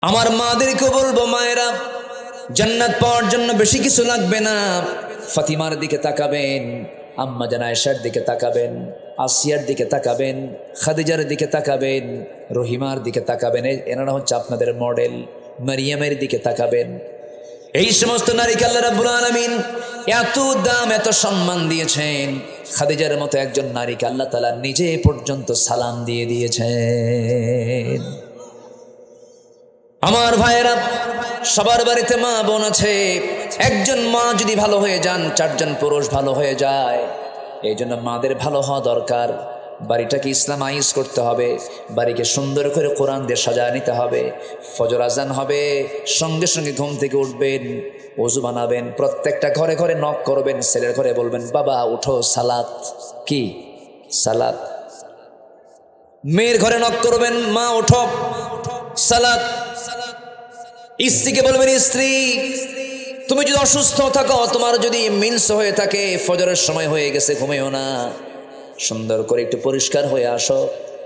আমার মাদেরকে বলবো, মায়েরা জান্নাত পাওয়ার জন্য বেশি কিছু লাগবে না। ফাতিমার দিকে তাকাবেন, আম্মা জান আয়েশার দিকে তাকাবেন, আসিয়ার দিকে তাকাবেন, খাদিজার দিকে তাকাবেন, রহিমার দিকে তাকাবেন। এনারা হচ্ছে আপনাদের মডেল। মারিয়ামের দিকে তাকাবেন। এই সমস্ত নারীকে আল্লাহ রাব্বুল আলামিন এত দাম, এত সম্মান দিয়েছেন। খাদিজার মতো একজন নারীকে আল্লাহ তাআলা নিজে পর্যন্ত সালাম দিয়ে দিয়েছেন। আমার ভাইয়েরা, সবার বাড়িতে মা বোন আছে। একজন মা যদি ভালো হয়ে যান, চারজন পুরুষ ভালো হয়ে যায়। এই জন্য মাদের ভালো হওয়া দরকার। বাড়িটাকে ইসলামাইজ করতে হবে, বাড়িকে সুন্দর করে কোরআন দিয়ে সাজায় নিতে হবে। ফজর আজান হবে, সঙ্গে সঙ্গে ঘুম থেকে উঠবেন, ওযু বানাবেন, প্রত্যেকটা ঘরে ঘরে নক করবেন, ছেলের ঘরে বলবেন, বাবা উঠো, সালাত। কি সালাত? মেয়ের ঘরে নক করবেন, মা উঠো, সালাত। স্ত্রীকে বলবেন, স্ত্রী তুমি যদি অসুস্থ থাকো, তোমার যদি মিন্স হয়ে থাকে, ফজরের সময় হয়ে গেছে, ঘুমিও না, সুন্দর করে একটু পরিষ্কার হয়ে আসো,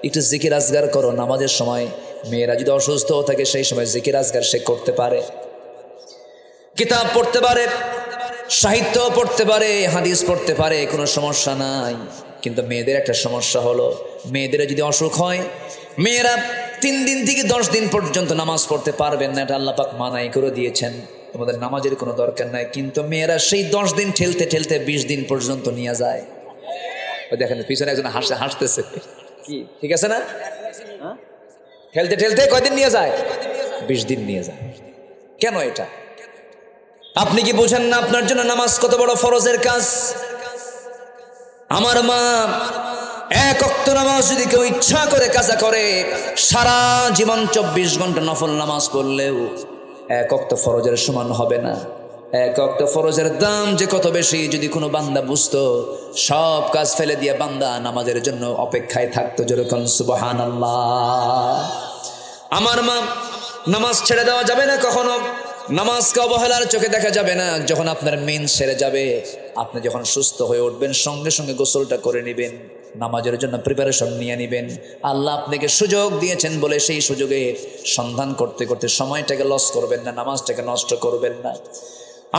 একটু জিকির আজগার করো নামাজের সময়। মেয়েরা যদি অসুস্থ থাকে, সেই সময় জিকির আজগার সে করতে পারে, কিতাব পড়তে পারে, সাহিত্য পড়তে পারে, হাদিস পড়তে পারে, কোনো সমস্যা নাই। কিন্তু মেয়েদের একটা সমস্যা হলো, মেয়েদের যদি অসুখ হয়, মেয়েরা 3 দিন থেকে 10 দিন পর্যন্ত নামাজ পড়তে পারবেন না। এটা আল্লাহ পাক মানাই করে দিয়েছেন, তোমাদের নামাজের কোনো দরকার নাই। কিন্তু মেয়েরা সেই 10 দিন ঠেলতে ঠেলতে 20 দিন পর্যন্ত নিয়ে যায়। দেখেন পিছনে একজন হাসতেছে, কি ঠিক আছে না? ঠেলতে ঠেলতে কয়দিন নিয়ে যায়? 20 দিন নিয়ে যায়। কেন এটা? আপনি কি বোঝেন না আপনার জন্য নামাজ কত বড় ফরজের কাজ? আমার মা, 1 ওয়াক্ত নামাজ যদি কেউ ইচ্ছা করে কাজা করে, সারা জীবন 24 ঘন্টা নফল নামাজ পড়লেও 1 ওয়াক্ত ফরজের সমান হবে না। 1 ওয়াক্ত ফরজের দাম যে কত বেশি, যদি কোনো বান্দা বুঝতো, সব কাজ ফেলে দিয়ে বান্দা নামাজের জন্য অপেক্ষায় থাকতো। যেরকম সুবহানাল্লাহ। আমার মা, নামাজ ছেড়ে দেওয়া যাবে না কখনো। নামাজকে অবহেলার চোখে দেখা যাবে না। যখন আপনার মেন সেরে যাবে, আপনি যখন সুস্থ হয়ে উঠবেন, সঙ্গে সঙ্গে গোসলটা করে নেবেন, নামাজের জন্য প্রিপারেশন নিয়ে নেবেন। আল্লাহ আপনাকে সুযোগ দিয়েছেন বলে সেই সুযোগের সন্ধান করতে করতে সময়টাকে লস করবেন না, নামাজটাকে নষ্ট করবেন না।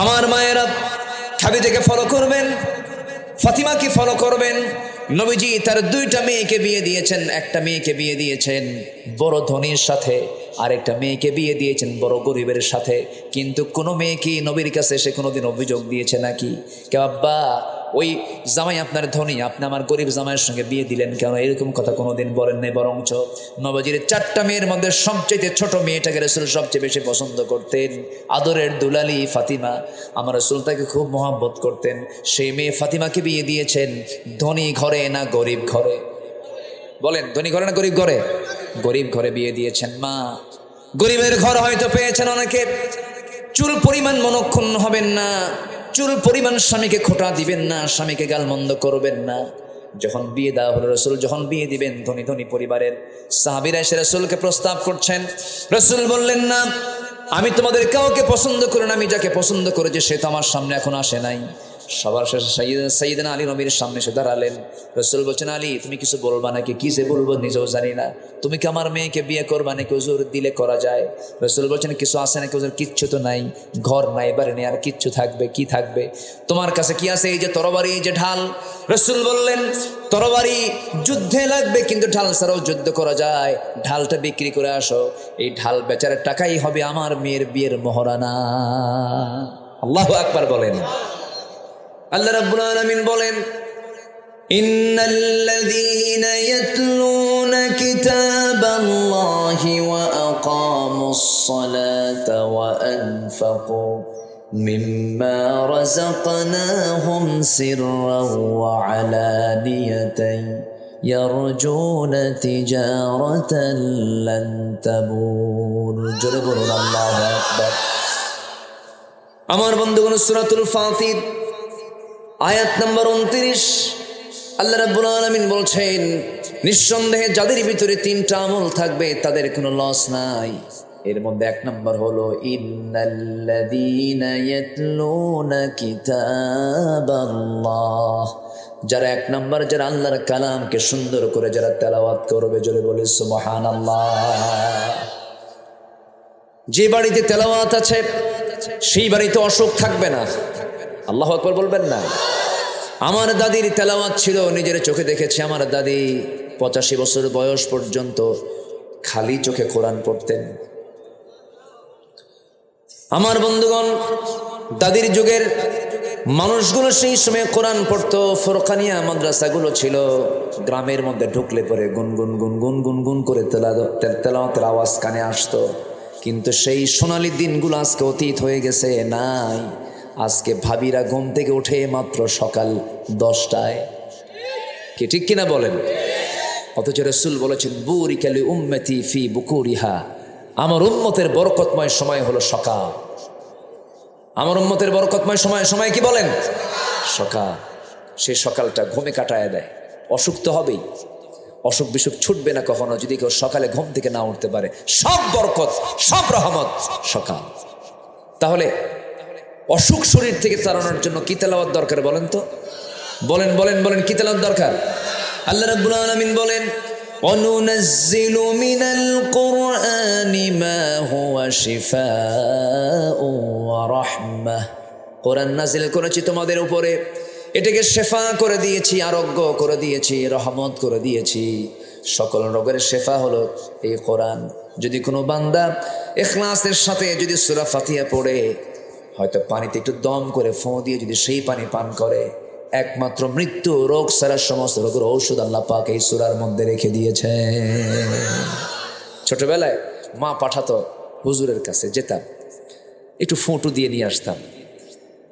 আমার মায়েরা, খাদিজাকে ফলো করবেন, ফাতিমাকে ফলো করবেন। নবীজি তার 2টা মেয়েকে বিয়ে দিয়েছেন। একটা মেয়েকে বিয়ে দিয়েছেন বড় ধনীর সাথে, আরেকটা মেয়েকে বিয়ে দিয়েছেন বড় গরিবের সাথে। কিন্তু কোনো মেয়ে কি নবীর কাছে এসে কোনোদিন অভিযোগ দিয়েছে নাকি? কে আব্বা, ওই জামাই আপনার ধনী, আপনি আমার গরিব জামাইয়ের সঙ্গে বিয়ে দিলেন কেন? এরকম কথা কোনোদিন বলেন নাই। বরঞ্চ নবীজির 4টা মেয়ের মধ্যে সবচেয়ে ছোট মেয়েটাকে রাসূল সবচেয়ে বেশি পছন্দ করতেন। আদরের দুলালি ফাতিমা, আমার রাসূল তাকে খুব মহব্বত করতেন। সেই মেয়ে ফাতিমাকে বিয়ে দিয়েছেন ধনী ঘরে না গরিব ঘরে? বলেন, ধনী ঘরে না গরিব ঘরে? গরিব ঘরে বিয়ে দিয়েছেন। মা, গরিবের ঘর হয়তো পেয়েছেন অনেকে, চুল পরিমাণ মনক্ষুণ্ণ হবেন না, চুল পরিমাণ স্বামীকে খোঁটা দিবেন না, স্বামীকে গালমন্দ করবেন না। যখন বিয়ে দেওয়া হলো, রাসূল যখন বিয়ে দিবেন, ধনী ধনী পরিবারের সাহাবীরা এসে রাসূলকে প্রস্তাব করছেন। রাসূল বললেন, না, আমি তোমাদের কাউকে পছন্দ করি না, আমি যাকে পছন্দ করেছি সে তো আমার সামনে এখন আসে নাই। সবার শেষে সাইয়েদনা আলী নবীর সামনে এসে দাঁড়ালেন। রাসূল বলছেন, আলী তুমি কিছু বলবা নাকি? কি যে বলবো নিজেও জানি না। তুমি কি আমার মেয়েকে বিয়ে করবা নাকি? হুজুর দিলে করা যায়। রাসূল বলছেন, কিছু আছে নাকি? হুজুর কিচ্ছু তো নাই, ঘর নাই, বাড়ি নেই, আর কিচ্ছু থাকবে? কি থাকবে তোমার কাছে? কি আছে? এই যে তরবারি, এই যে ঢাল। রাসূল বললেন, তরবারি যুদ্ধে লাগবে, কিন্তু ঢাল ছাড়াও যুদ্ধ করা যায়, ঢালটা বিক্রি করে আসো। এই ঢাল বেচার টাকাই হবে আমার মেয়ের বিয়ের মহরানা। আল্লাহু আকবার বলেন। আল্লাহ রাব্বুল আলামিন বলেন, ইন্নাল্লাযীনা ইয়াতলুনা কিতাবাল্লাহি ওয়া আকামুস সালাতা ওয়া আনফাকু মিম্মা রাযাকনাহুম সিররান ওয়া আলানিয়াতান ইয়ারজুনা তিজারাতান লান তাবুর। জোরে বলুন আল্লাহু আকবার। আমার বন্ধুগণ, সূরাতুল ফাতির আয়াত নম্বর 29, আল্লাহ রাব্বুল আলামিন বলছেন, নিঃসন্দেহে যাদের ভিতরে 3টা আমল থাকবে তাদের কোনো লস নাই। এর মধ্যে 1 নম্বর হলো, ইন্নাল্লাযীনা ইয়াতলুনা কিতাবাল্লাহ। যারা 1 নম্বর, যারা আল্লাহর কালামকে সুন্দর করে যারা তেলাওয়াত করবে, জোরে বলে সুবহানাল্লাহ। যে বাড়িতে তেলাওয়াত আছে সেই বাড়িতে অসুখ থাকবে না। আল্লাহু আকবার বলবেন না? আমার দাদির তেলাওয়াত ছিল, নিজের চোখে দেখেছি। আমার দাদি 85 বছর বয়স পর্যন্ত খালি চোখে কোরআন পড়তেন। আমার বন্ধুগণ, দাদির যুগের মানুষগুলো সেই সময় কোরআন পড়তো। ফোরকানিয়া মাদ্রাসাগুলো ছিল গ্রামের মধ্যে, ঢুকলে পরে গুনগুন গুনগুন গুনগুন করে তেলাওয়াতের আওয়াজ কানে আসতো। কিন্তু সেই সোনালি দিনগুলো আজকে অতীত হয়ে গেছে, নাই। আজকে ভাবিরা ঘুম থেকে উঠে মাত্র সকাল 10টায়, কি ঠিক কিনা বলেন? অথচ রাসূল বলেছেন, বুরিকা লি উম্মতি ফি বুকুরিহা, আমার উম্মতের বরকতময় সময় হলো সকাল। আমার উম্মতের বরকতময় সময় কি বলেন? সকাল। সেই সকালটা ঘুমে কাটায় দেয়। অসুখ তো হবেই, অসুখ বিসুখ ছুটবে না কখনো যদি কেউ সকালে ঘুম থেকে না উঠতে পারে। সব বরকত, সব রহমত সকাল। তাহলে অসুখ শরীর থেকে তাড়ানোর জন্য কি তেলাওয়াত দরকার বলেন তো? বলেন বলেন বলেন, কি তেলাওয়াত দরকার? আল্লাহ রাব্বুল আলামিন বলেন, অনুনাজ্জিলু মিনাল কুরআনি মা হুয়া শিফাউ ওয়া রাহমাহ। কোরআন নাজিল করেছি তোমাদের উপরে, এটাকে শেফা করে দিয়েছি, আরোগ্য করে দিয়েছি, রহমত করে দিয়েছি। সকল রোগের শেফা হলো এই কোরআন। যদি কোনো বান্দা ইখলাসের সাথে যদি সূরা ফাতিহা পড়ে, হয়তো পানিতে একটু দম করে ফোঁ দিয়ে যদি সেই পানি পান করে, একমাত্র মৃত্যু রোগ ছাড়া সমস্ত রোগের ঔষধ আল্লাহ পাক এই সূরার মধ্যে রেখে দিয়েছে। ছোটবেলায় মা পাঠাতো হুজুরের কাছে, যেতাম, একটু ফোঁটু দিয়ে নিয়ে আসতাম।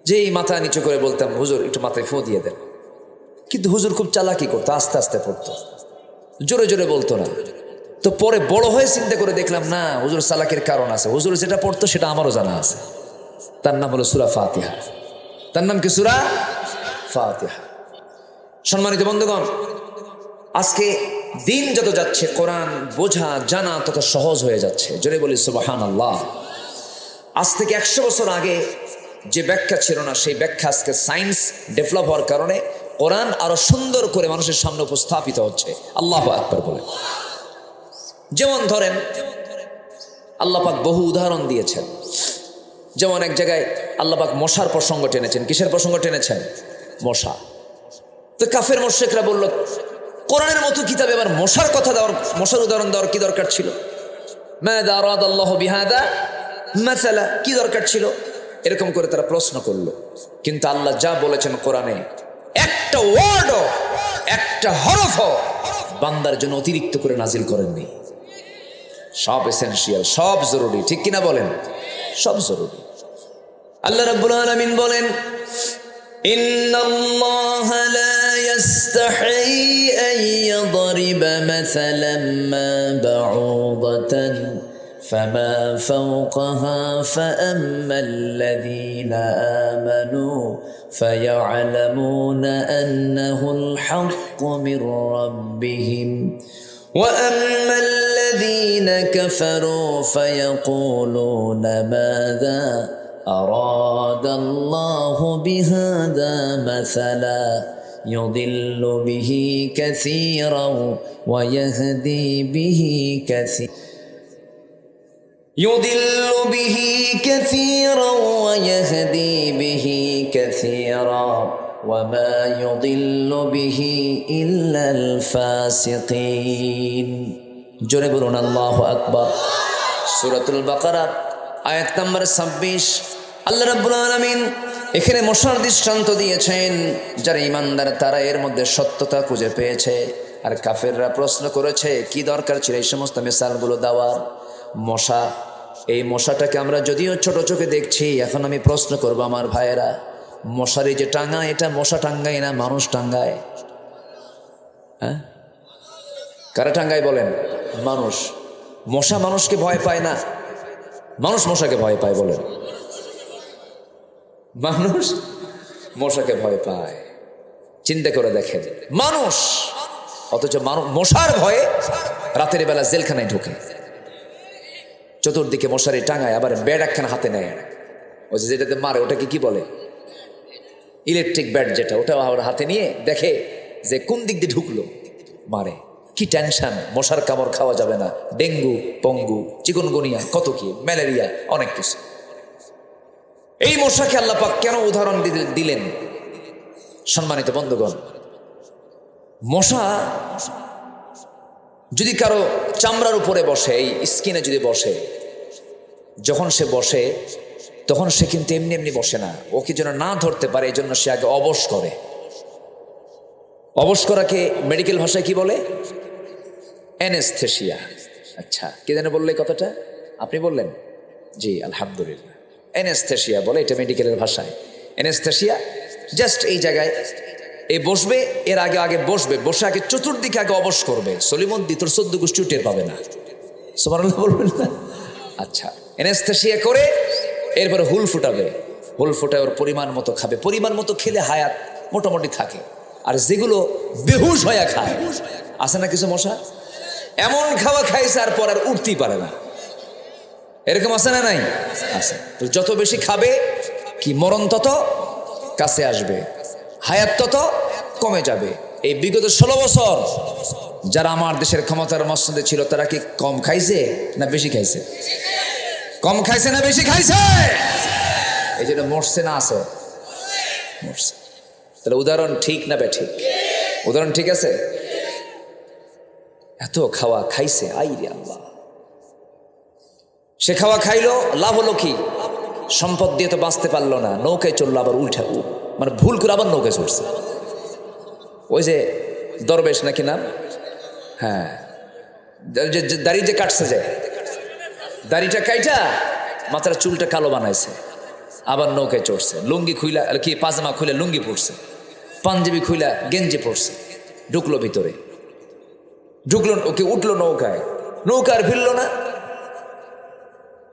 যেই মাথা নিচু করে বলতাম, হুজুর একটু মাথায় ফোঁ দিয়ে দেন। কিন্তু হুজুর খুব চালাকি করতো, আস্তে আস্তে পড়তো, জোরে জোরে বলতো না। তো পরে বড় হয়ে চিন্তা করে দেখলাম, না, হুজুর চালাকির কারণ আছে। হুজুর যেটা পড়তো সেটা আমারও জানা আছে। তার নাম হলো সূরা ফাতিহা। তার নাম কি? সূরা ফাতিহা। সম্মানিত বন্ধুগণ, আজকে দিন যত যাচ্ছে কোরআন বোঝা জানা তত সহজ হয়ে যাচ্ছে। জোরে বলি সুবহানাল্লাহ। আজ থেকে 100 বছর আগে যে ব্যাখ্যা ছিল না, সেই ব্যাখ্যা আজকে সায়েন্স ডেভেলপ হওয়ার কারণে কোরআন আরো সুন্দর করে মানুষের সামনে উপস্থাপিত হচ্ছে। আল্লাহু আকবার বলে। যেমন ধরেন, আল্লাহ পাক বহু উদাহরণ দিয়েছেন। যেমন এক জায়গায় আল্লাহ পাক মশার প্রসঙ্গ টেনেছেন। কিসের প্রসঙ্গ টেনেছেন? মশা। তো কাফের মুশরিকরা বলল, কোরআনের মতো কিতাবে আবার মশার কথা দেওয়ার, মশার উদাহরণ দেওয়ার কি দরকার ছিল? মাযা আরাদাল্লাহু বিহাদা মাসালা, কি দরকার ছিল? এরকম করে তারা প্রশ্ন করলো। কিন্তু আল্লাহ যা বলেছেন কোরআনে, একটা ওয়ার্ডও, একটা হরফও বান্দার জন্য অতিরিক্ত করে নাজিল করেননি। সব এসেনশিয়াল, সব জরুরি, ঠিক কিনা বলেন? সব জরুরি। আল্লাহ রাব্বুল আলামিন বলেন, ইন্নাল্লাহা লা ইস্তাহি আন ইয়াদরিবা মাসালাম মা বাউদাতান ফামা ফাওকাহা ফাআম্মা আল্লাযীনা আমানু ফায়া'লামুনা আন্নাহুল হাক্কু মির রাব্বিহিম وأما الذين كفروا فيقولون ماذا أراد الله بهذا مثلا يضل به كثيرا ويهدي به كثيرا يضل به كثيرا ويهدي به كثيرا وما يضل به إلا الفاسقين। জোরে বলুন আল্লাহু আকবার। সূরাতুল বাকারা আয়াত নম্বর 26। আল্লাহ রাব্বুল আলামিন এখানে মশার দৃষ্টান্ত দিয়েছেন। যারা ঈমানদার তারা এর মধ্যে সত্যতা খুঁজে পেয়েছে, আর কাফেররা প্রশ্ন করেছে কি দরকার ছিল এই সমস্ত মিসালগুলো দেওয়ার। মশা, এই মশাটাকে আমরা যদিও ছোট চোখে দেখছি, এখন আমি প্রশ্ন করব আমার ভাইয়েরা, মশারি যে টাঙ্গায়, এটা মশা টাঙ্গায় না মানুষ টাঙ্গায়? হ্যাঁ, কারা টাঙ্গায় বলেন? মানুষ। মশা মানুষকে ভয় পায় না, মানুষ মশাকে ভয় পায়। বলেন, মানুষ মশাকে ভয় পায়। চিন্তা করে দেখেন, মানুষ, অথচ মশার ভয়ে রাতের বেলা জেলখানায় ঢুকে, চতুর্দিকে মশারি টাঙ্গায়, আবার ব্যাট একখানা হাতে নেয়। ওই যে যেটাতে মারে ওটাকে কি বলে? ইলেকট্রিক ব্যাট যেটা, ওটা আবার হাতে নিয়ে দেখে যে কোন দিক দিয়ে ঢুকলো, মারে। কি টেনশন, মশার কামড় খাওয়া যাবে না, ডেঙ্গু, পঙ্গু, চিকুনগুনিয়া, কত কি, ম্যালেরিয়া, অনেক কিছু। এই মশাকে আল্লাহ পাক কেন উদাহরণ দিলেন? সম্মানিত বন্ধুগণ, মশা যদি কারো চামড়ার উপরে বসে, এই স্কিনে যদি বসে, যখন সে বসে তখন সে কিন্তু এমনি এমনি বসে না, ওকে যেন না ধরতে পারে এই জন্য সে আগে অবশ করে। অবশ করাকে মেডিকেল ভাষায় কি বলে? অ্যানেস্থেশিয়া। আচ্ছা, কে যেন বললে কথাটা? আপনি বললেন? জি, আলহামদুলিল্লাহ। অ্যানেস্থেশিয়া বলে এটা মেডিকেলের ভাষায়। অ্যানেস্থেশিয়া জাস্ট এই জায়গায় এই বসবে, এর আগে আগে বসবে, বসে আগে চতুর্দিকে আগে অবশ করবে। সলিমদ্দি তোর 14 গোষ্ঠী টের পাবে না, সুবহানাল্লাহ বলবেন না? আচ্ছা, অ্যানেস্থেশিয়া করে এরপরে হুল ফুটাবে। হুল ফুটায় ওর পরিমাণ মতো খাবে, পরিমাণ মতো খেলে হায়াত মোটামুটি থাকে। আর যেগুলো বেহুশ হয়ে খায়, আছে না কিছু মশা, এমন খাওয়া খাইছে আর পর আর উঠতেই পারে না, এরকম আছে না? নাই, আছে। তো যত বেশি খাবে কি মরণ তত কাছে আসবে, হায়াত তত কমে যাবে। এই বিগত 16 বছর যারা আমার দেশের ক্ষমতার মসনদে ছিল তারা কি কম খাইছে না বেশি খাইছে? কম খাইছে না বেশি খাইছে? এই জন্য মরছে না আছে? মরছে। তাহলে উদাহরণ ঠিক না বে ঠিক? উদাহরণ ঠিক আছে? এত খাওয়া খাইছে, আই রে আল্লাহ। সে খাওয়া খাইলো, লাভ হলো কি? সম্পদ দিয়ে তো বাঁচতে পারলো না, নৌকায় চললো, আবার উল্টা মানে ভুল করে আবার নৌকায় চলছে। ওই যে দরবেশ নাকি নাম, হ্যাঁ, দাড়ি যে কাটছে, যে দাড়িটা কাইটা মাথার চুলটা কালো বানাইছে, আবার নৌকায় চড়ছে, লুঙ্গি খুইলা কি পাজামা খুলে লুঙ্গি পরছে, পাঞ্জাবি খুইলা গেঞ্জি পরছে, ঢুকলো ভিতরে, ঢুকলো, ওকে উঠলো নৌকায়, নৌকা আর ফিরলো না।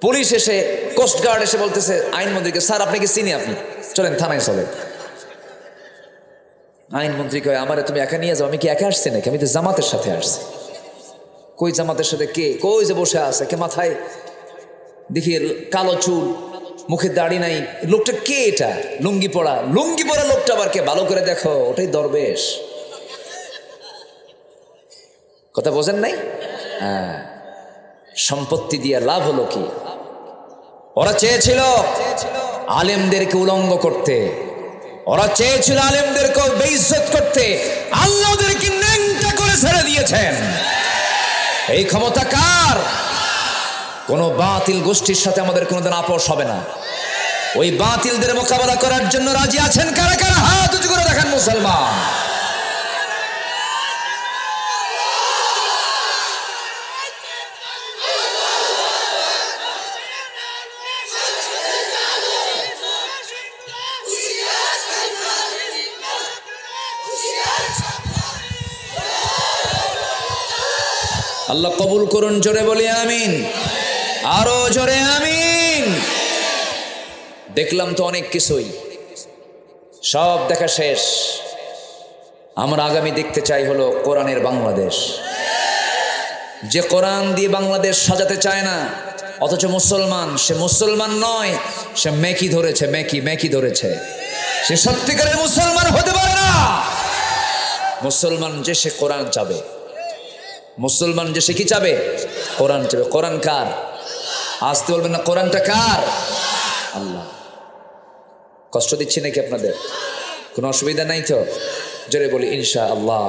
পুলিশ এসে, কোস্টগার্ড এসে বলতেছে আইনমন্ত্রীকে, স্যার আপনাকে চিনি, আপনি চলেন থানায় চলেন। আইনমন্ত্রী কয়, আমারে তুমি একা নিয়ে যাও। আমি কি একা আসছি নাকি? আমি তো জামাতের সাথে আসছি। কই জামাতের সাথে? কে? কই যে বসে আছে, কে মাথায় দেখি কালো চুল, মুখে দাড়ি নাই, লোকটা কে? এটা লুঙ্গি পরা, লুঙ্গি পরা লোকটা আবার কে? ভালো করে দেখো, ওটাই দরবেশ। কথা বোঝেন নাই? হ্যাঁ, সম্পত্তি দিয়ে লাভ হলো কি? ওরা চেয়েছিল আলেমদেরকে উলঙ্গ করতে, ওরা চেয়েছিল আলেমদেরকে বেইজ্জত করতে, আল্লাহ ওদেরকে ন্যাংটা করে ছেড়ে দিয়েছেন। এই ক্ষমতা কার? কোন বাতিল গোষ্ঠীর সাথে আমাদের কোনোদিন আপোষ হবে না। ওই বাতিলদের মোকাবেলা করার জন্য রাজি আছেন কারা কারা? হাত উঁচু করে দেখান মুসলমান। আল্লাহ কবুল করুন, জোরে বলি আমিন, আরো জোরে আমিন। দেখলাম তো অনেক কিছুই, সব দেখা শেষ। আমরা আগামী দেখতে চাই হলো কোরআনের বাংলাদেশ। যে কোরআন দিয়ে বাংলাদেশ সাজাতে চায় না, অথচ মুসলমান, সে মুসলমান নয়, সে মেকি ধরেছে, মেকি ধরেছে, সে সত্যিকারের মুসলমান হতে পারে না। মুসলমান যে সে কোরআন চাবে, মুসলমান যে সে কি চাবে? কোরআন চাবে। কোরআন কার? আসতে বলবেন না, কোরআনটা কার? আল্লাহ। কষ্ট দিচ্ছি নাকি আপনাদের? কোনো অসুবিধা নাই তো? জোরে বলি ইনশাআল্লাহ।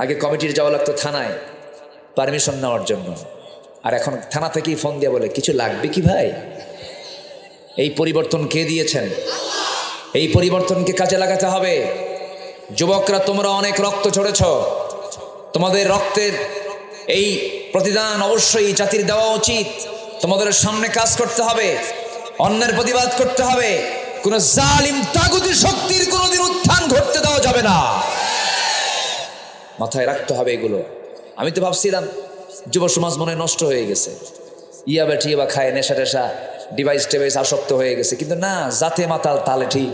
আগে কমিটির যাওয়া লাগতো থানায় পারমিশন নেওয়ার জন্য, আর এখন থানা থেকেই ফোন দিয়ে বলে কিছু লাগবে কি ভাই? এই পরিবর্তন কে দিয়েছেন? এই পরিবর্তনকে কাজে লাগাতে হবে। যুবকরা, তোমরা অনেক রক্ত ঝরেছ, তোমাদের রক্তের এই প্রতিদান অবশ্যই জাতির দেওয়া উচিত। তোমাদের সামনে কাজ করতে হবে, অন্যের প্রতিবাদ করতে হবে। কোন জালিম তাগুতি শক্তির কোনোদিন উত্থান ঘটতে দেওয়া যাবে না, মাথায় রাখতে হবে এগুলো। আমি তো ভাবছিলাম যুব সমাজ মনে নষ্ট হয়ে গেছে, ইয়াবা টিয়াবা খায়, নেশা টেশা, ডিভাইস টেভাইস আসক্ত হয়ে গেছে, কিন্তু না, জাতে মাতাল তালে ঠিক।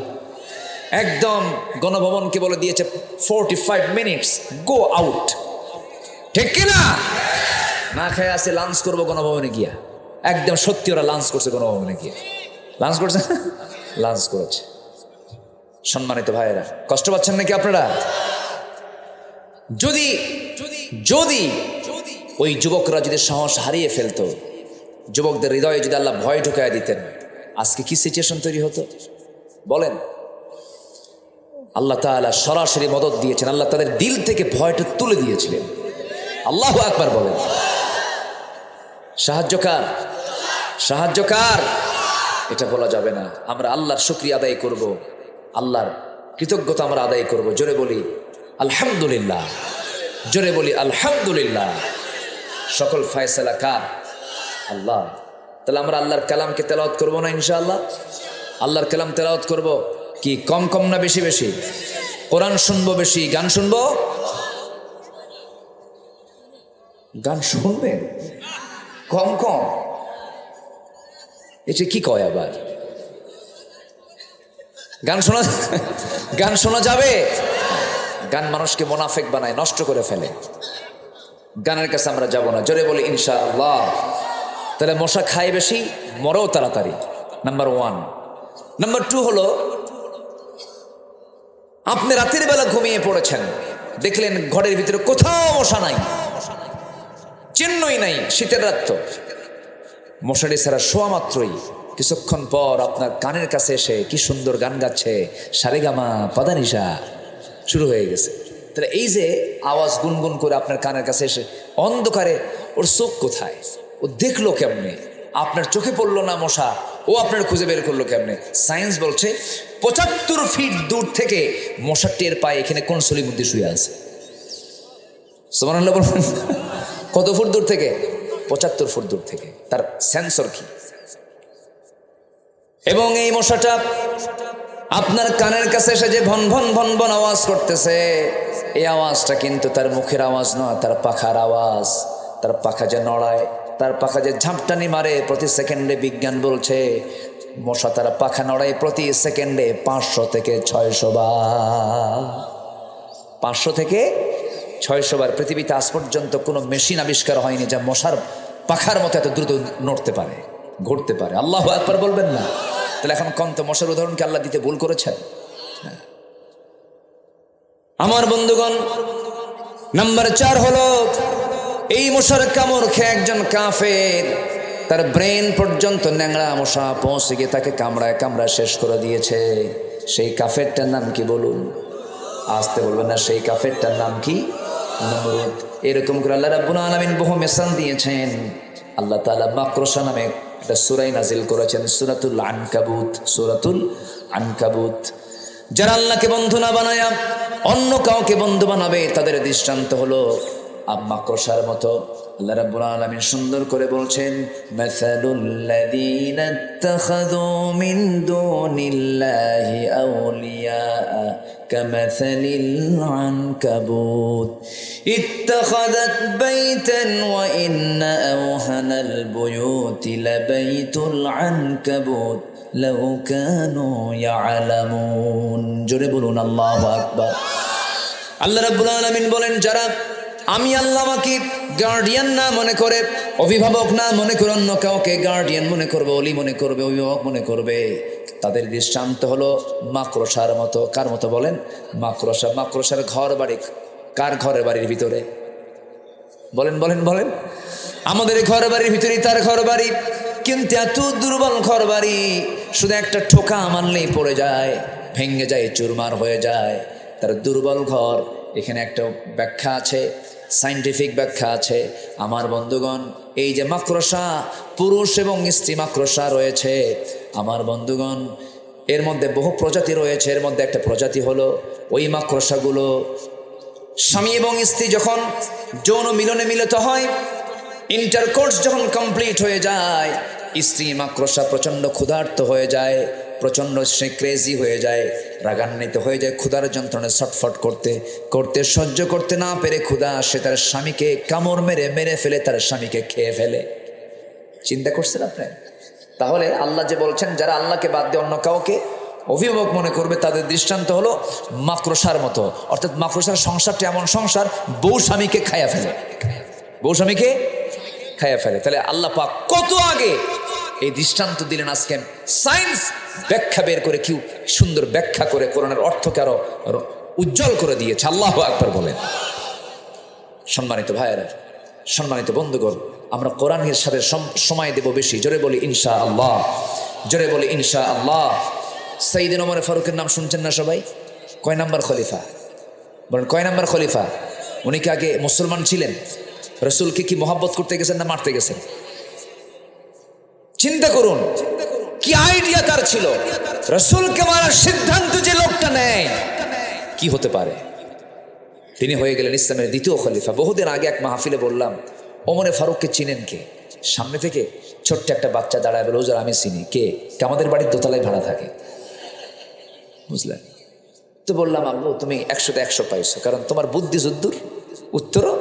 একদম গণভবনকে বলে দিয়েছে 45 মিনিটস গো আউট, ঠিক কিনা? না খেয়ে আসে লাঞ্চ করবো গণভবনে গিয়া। একদম সত্যি ওরা লাঞ্চ করছে গণভবনে গিয়ে, লাঞ্চ করছে, লাঞ্চ করেছে। সম্মানিত ভাইয়েরা, কষ্ট পাচ্ছেন নাকি আপনারা? যদি যদি ওই যুবকরা যদি সাহস হারিয়ে ফেলতো, যুবকদের হৃদয়ে যদি আল্লাহ ভয় ঢুকায় দিতেন, আজকে কি সিচুয়েশন তৈরি হতো বলেন? আল্লাহ তাআলা সরাসরি মদদ দিয়েছেন, আল্লাহ তাদের দিল থেকে ভয়টা তুলে দিয়েছিলেন। আল্লাহু আকবার বলেন। সাহায্যকার, সাহায্যকার এটা বলা যাবে না। আমরা আল্লাহর শুকরিয়া আদায় করব, আল্লাহর কৃতজ্ঞতা আমরা আদায় করব। জোরে বলি আলহামদুলিল্লাহ, জোরে বলি আলহামদুলিল্লাহ। সকল ফয়সালা কার? আল্লাহ। তাহলে আমরা আল্লাহর কালামকে তেলাওয়াত করব না ইনশাআল্লাহ? আল্লাহর কালাম তেলাওয়াত করব কি কম কম না বেশি বেশি? কোরআন শুনবো বেশি, গান শুনবো? গান শুনবেন কম কম? এটা কি কয় আবার? গান শোনা যাবে? গান মানুষকে মুনাফিক বানায়, নষ্ট করে ফেলে। গানের কাছে আমরা যাব না। জোরে বলি ইনশাআল্লাহ। তাহলে মশা খায় বেশি, মরেও তাড়াতাড়ি, নাম্বার 1। নাম্বার 2 হলো, আপনি রাতের বেলা ঘুমিয়ে পড়েছেন, দেখলেন ঘরের ভিতরে কোথাও মশা নাই, চিহ্নই নাই। শীতের রাত তো, মশারি ছাড়া শোয়া মাত্রই কিছুক্ষণ পর আপনার কানের কাছে এসে কি সুন্দর গান গাচ্ছে, সারেগামা পাদানিসা শুরু হয়ে গেছে। তাহলে এই যে আওয়াজ গুনগুন করে আপনার কানের কাছে এসে, অন্ধকারে ওর চোখ কোথায়, ও দেখলো কেমনে? আপনার চোখে পড়লো না মশা, ও আপনার খুঁজে বের করলো কেমনে? সায়েন্স বলছে 75 ফিট দূর থেকে মশা টের পায় এখানে কোন সলির মধ্যে শুয়ে আছে। সুবহানাল্লাহ বলবেন। কত ফুট দূর থেকে? 75 ফুট দূর থেকে। তার সেন্সর কি? এবং এই মশাটা আপনার কানের কাছে এসে যে ভন ভন ভন ভন আওয়াজ করতেছে, এই আওয়াজটা কিন্তু তার মুখের আওয়াজ নয়, তার পাখার আওয়াজ। তার পাখা যে নড়ায়, তার পাখা যে ঝাপটানি মারে প্রতি সেকেন্ডে, বিজ্ঞান বলছে মশা তার পাখা নড়ায় প্রতি সেকেন্ডে 500 থেকে 600 বার। 500 থেকে 600 বার। পৃথিবীতে আজ পর্যন্ত কোনো মেশিন আবিষ্কার হয়নি যা মশার পাখার মতো এত দ্রুত নড়তে পারে, ঘুরতে পারে। আল্লাহু আকবার বলবেন না? তাহলে এখন কন্ত মশার উদাহরণ কি আল্লাহ দিতে ভুল করেছেন? আমার বন্ধুগণ, নাম্বার 4 হলো, এই মশার কামড় খেয়ে একজন কাফের, তার ব্রেন পর্যন্ত ন্যাংরা মশা পৌঁছে গিয়ে তাকে কামড়ায় কামড়ায় শেষ করে দিয়েছে। সেই কাফেরটার নাম কি বলুন? আসতে বলবেন না। সেই কাফেরটার নাম কি? নমরুদ। এরকম করে আল্লাহ রাব্বুল আলামিন বহু মিসাল দিয়েছেন। আল্লাহ তাআলা মাকরসা নামে একটা সূরা নাজিল করেছেন, সূরাতুল আনকাবুত। সূরাতুল আনকাবুত। যারা আল্লাহকে বন্ধু না বানায়া অন্য কাউকে বন্ধু বানাবে, তাদের দৃষ্টান্ত হলো মাকড়সার মতো। আল্লাহ রাব্বুল আলামিন সুন্দর করে বলছেন, মাসালুল লাযীনা ইত্তাখাযু মিন দুনিল্লাহি আউলিয়া কামাসালিল আনকাবুত ইত্তাখাযাত বাইতান ওয়া ইন্না আওহানাল বুয়ুতি লাবাইতুল আনকাবুত লাউ কানু ইয়ালামুন। জোরে বলুন আল্লাহু আকবার। আল্লাহ রাব্বুল আলামিন বলেন, যারা আমি আল্লাহ আমাকে গার্ডিয়ান না মনে করে, অভিভাবক না মনে করে, অন্য কাউকে গার্ডিয়ান মনে করবে, অলি মনে করবে, অভিভাবক মনে করবে, তাদের দৃষ্টান্ত হলো মাকড়সার মতো। কার মতো বলেন? মাকড়সা। মাকড়সার ঘর বাড়ি কার? ঘরের বাড়ির ভিতরে। বলেন বলেন বলেন। আমাদের ঘর বাড়ির ভিতরেই তার ঘর বাড়ি, কিন্তু এত দুর্বল ঘর বাড়ি, শুধু একটা ঠোকা মারলেই পড়ে যায়, ভেঙে যায়, চুরমার হয়ে যায় তার দুর্বল ঘর। এখানে একটা ব্যাখ্যা আছে, সায়েন্টিফিক ব্যাখ্যা আছে। আমার বন্ধুগণ, এই যে মাকড়সা, পুরুষ এবং স্ত্রী মাকড়সা রয়েছে, আমার বন্ধুগণ, এর মধ্যে বহু প্রজাতি রয়েছে। এর মধ্যে একটা প্রজাতি হলো ওই মাকড়সাগুলো স্বামী এবং স্ত্রী যখন যৌন মিলনে মিলিত হয়, ইন্টারকোর্স যখন কমপ্লিট হয়ে যায়, স্ত্রী মাকড়সা প্রচণ্ড ক্ষুধার্ত হয়ে যায়, প্রচণ্ড সে ক্রেজি হয়ে যায়, রাগান্বিত হয়ে যায়, ক্ষুধার যন্ত্রণায় ছটফট করতে করতে সহ্য করতে না পেরে ক্ষুধা, সে তার স্বামীকে কামড় মেরে মেরে ফেলে, তার স্বামীকে খেয়ে ফেলে। চিন্তা করছেন আপনি? তাহলে আল্লাহ যে বলছেন, যারা আল্লাহকে বাদ দিয়ে অন্য কাউকে অভিভাবক মনে করবে, তাদের দৃষ্টান্ত হলো মাকড়সার মতো। অর্থাৎ মাকড়সার সংসারটা এমন সংসার, বউ স্বামীকে খাইয়া ফেলে, বউ স্বামীকে খাইয়া ফেলে। তাহলে আল্লাহ পাক কত আগে এই দৃষ্টান্ত দিলেন। আজকে সায়েন্স ব্যাখ্যা বের করে, কি সুন্দর ব্যাখ্যা করে কোরআনের অর্থকে আরো উজ্জ্বল করে দিয়েছে। আল্লাহু আকবার বলেন। সম্মানিত ভাইয়েরা, সম্মানিত বন্ধুগণ, আমরা কোরআনের সাথে সময় দেব বেশি। জোরে বলি ইনশা আল্লাহ, জোরে বলি ইনশা আল্লাহ। সাইয়েদনা ওমর ফারুকের নাম শুনছেন না সবাই? কয় নাম্বার খলিফা বলেন? কয় নাম্বার খলিফা? উনি কি আগে মুসলমান ছিলেন? রসুলকে কি মহব্বত করতে গেছেন না মারতে গেছেন? চিন্তা করুন কি আইডিয়া তার ছিল। রসুলকে মারার সিদ্ধান্ত যে লোকটা নেয়, কি হতে পারে? তিনি হয়ে গেলেন ইসলামের দ্বিতীয় খলিফা। বহুদিন আগে এক মাহফিলে বললাম, ওমরে ফারুককে চিনেন কে? সামনে থেকে ছোট্ট একটা বাচ্চা দাঁড়ায় বলে, হুজুর আমি চিনি। কে? আমাদের বাড়ির দোতলায় ভাড়া থাকে। বুঝলেন তো? বললাম, আব্বু তুমি 100-তে 100 পাইছো, কারণ তোমার বুদ্ধি যদ্দূর উত্তরও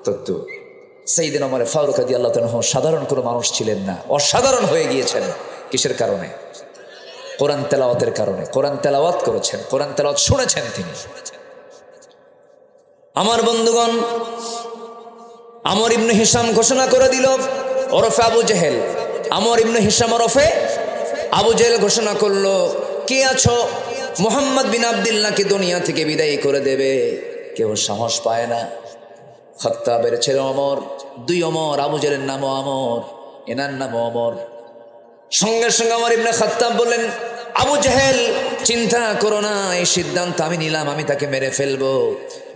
তদ্দূর। সাইয়েদনা ওমর ফারুক রাদিয়াল্লাহু তাআলা সাধারণ কোনো মানুষ ছিলেন না, অসাধারণ হয়ে গিয়েছেন। কিসের কারণে? কোরআন তেলাওয়াতের কারণে। কোরআন তেলাওয়াত করেছেন, কোরআন তেলাওয়াত শুনেছেন তিনি। আমার বন্ধুগণ, আমর ইবনে হিশাম ঘোষণা করে দিল ওরফে আবু জেহেল। আমর ইবনে হিশাম ওরফে আবু জেহেল ঘোষণা করলো, কে আছো মুহাম্মদ বিন আব্দুল্লাহকে দুনিয়া থেকে বিদায় করে দেবে? কেউ সাহস পায় না। খাত্তাবের ছেলে ওমর, 2 ওমর, আবু জেহেলের নামও আমর, এনার নামও ওমর। সঙ্গে সঙ্গে ওমর ইবনে খাত্তাব বললেন, আবু জেহেল চিন্তা করো না, এই সিদ্ধান্ত আমি নিলাম, আমি তাকে মেরে ফেলবো।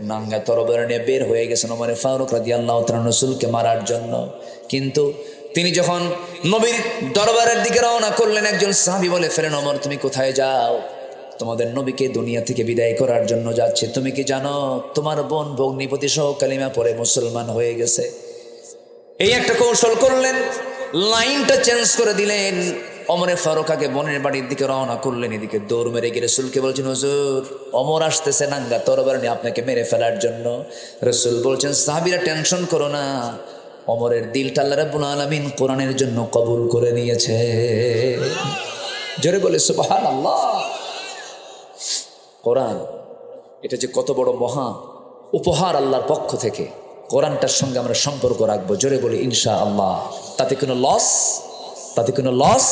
নাঙ্গা তরবারি নিয়ে বের হয়ে গেছেন ওমর ফারুক রাদিয়াল্লাহু তাআলা রাসূলকে মারার জন্য। কিন্তু তিনি যখন নবীর দরবারের দিকে রওনা করলেন, একজন সাহাবী বলে ফেলেন, ওমর তুমি কোথায় যাও? তোমাদের নবীকে দুনিয়া থেকে বিদায় করার জন্য যাচ্ছে। তুমি কি জানো তোমার বোন ভগ্নিপতি সহ কালিমা পড়ে মুসলমান হয়ে গেছে? এই একটা কৌশল করলেন, লাইনটা চেঞ্জ করে দিলেন। ওমর ফারুক আগে বোনের বাড়ির দিকে রওনা করলেন, এদিকে দৌড় মেরে গিয়ে রাসূলকে বলছেন, হুজুর ওমর আসতেছে নাঙ্গা তরবারি নিয়ে আপনাকে মেরে ফেলার জন্য। রাসূল বলছেন, সাহাবীরা টেনশন করো না, ওমরের দিলটা আল্লাহ রাব্বুল আলামিন কোরআনের জন্য কবুল করে নিয়েছে। জোরে বলে সুবহানাল্লাহ। কোরআন এটা যে কত বড় মহা উপহার আল্লাহর পক্ষ থেকে, কোরআনটার সঙ্গে আমরা সম্পর্ক রাখবো। জোরে বলি ইনশা আল্লাহ। তাতে কোনো লস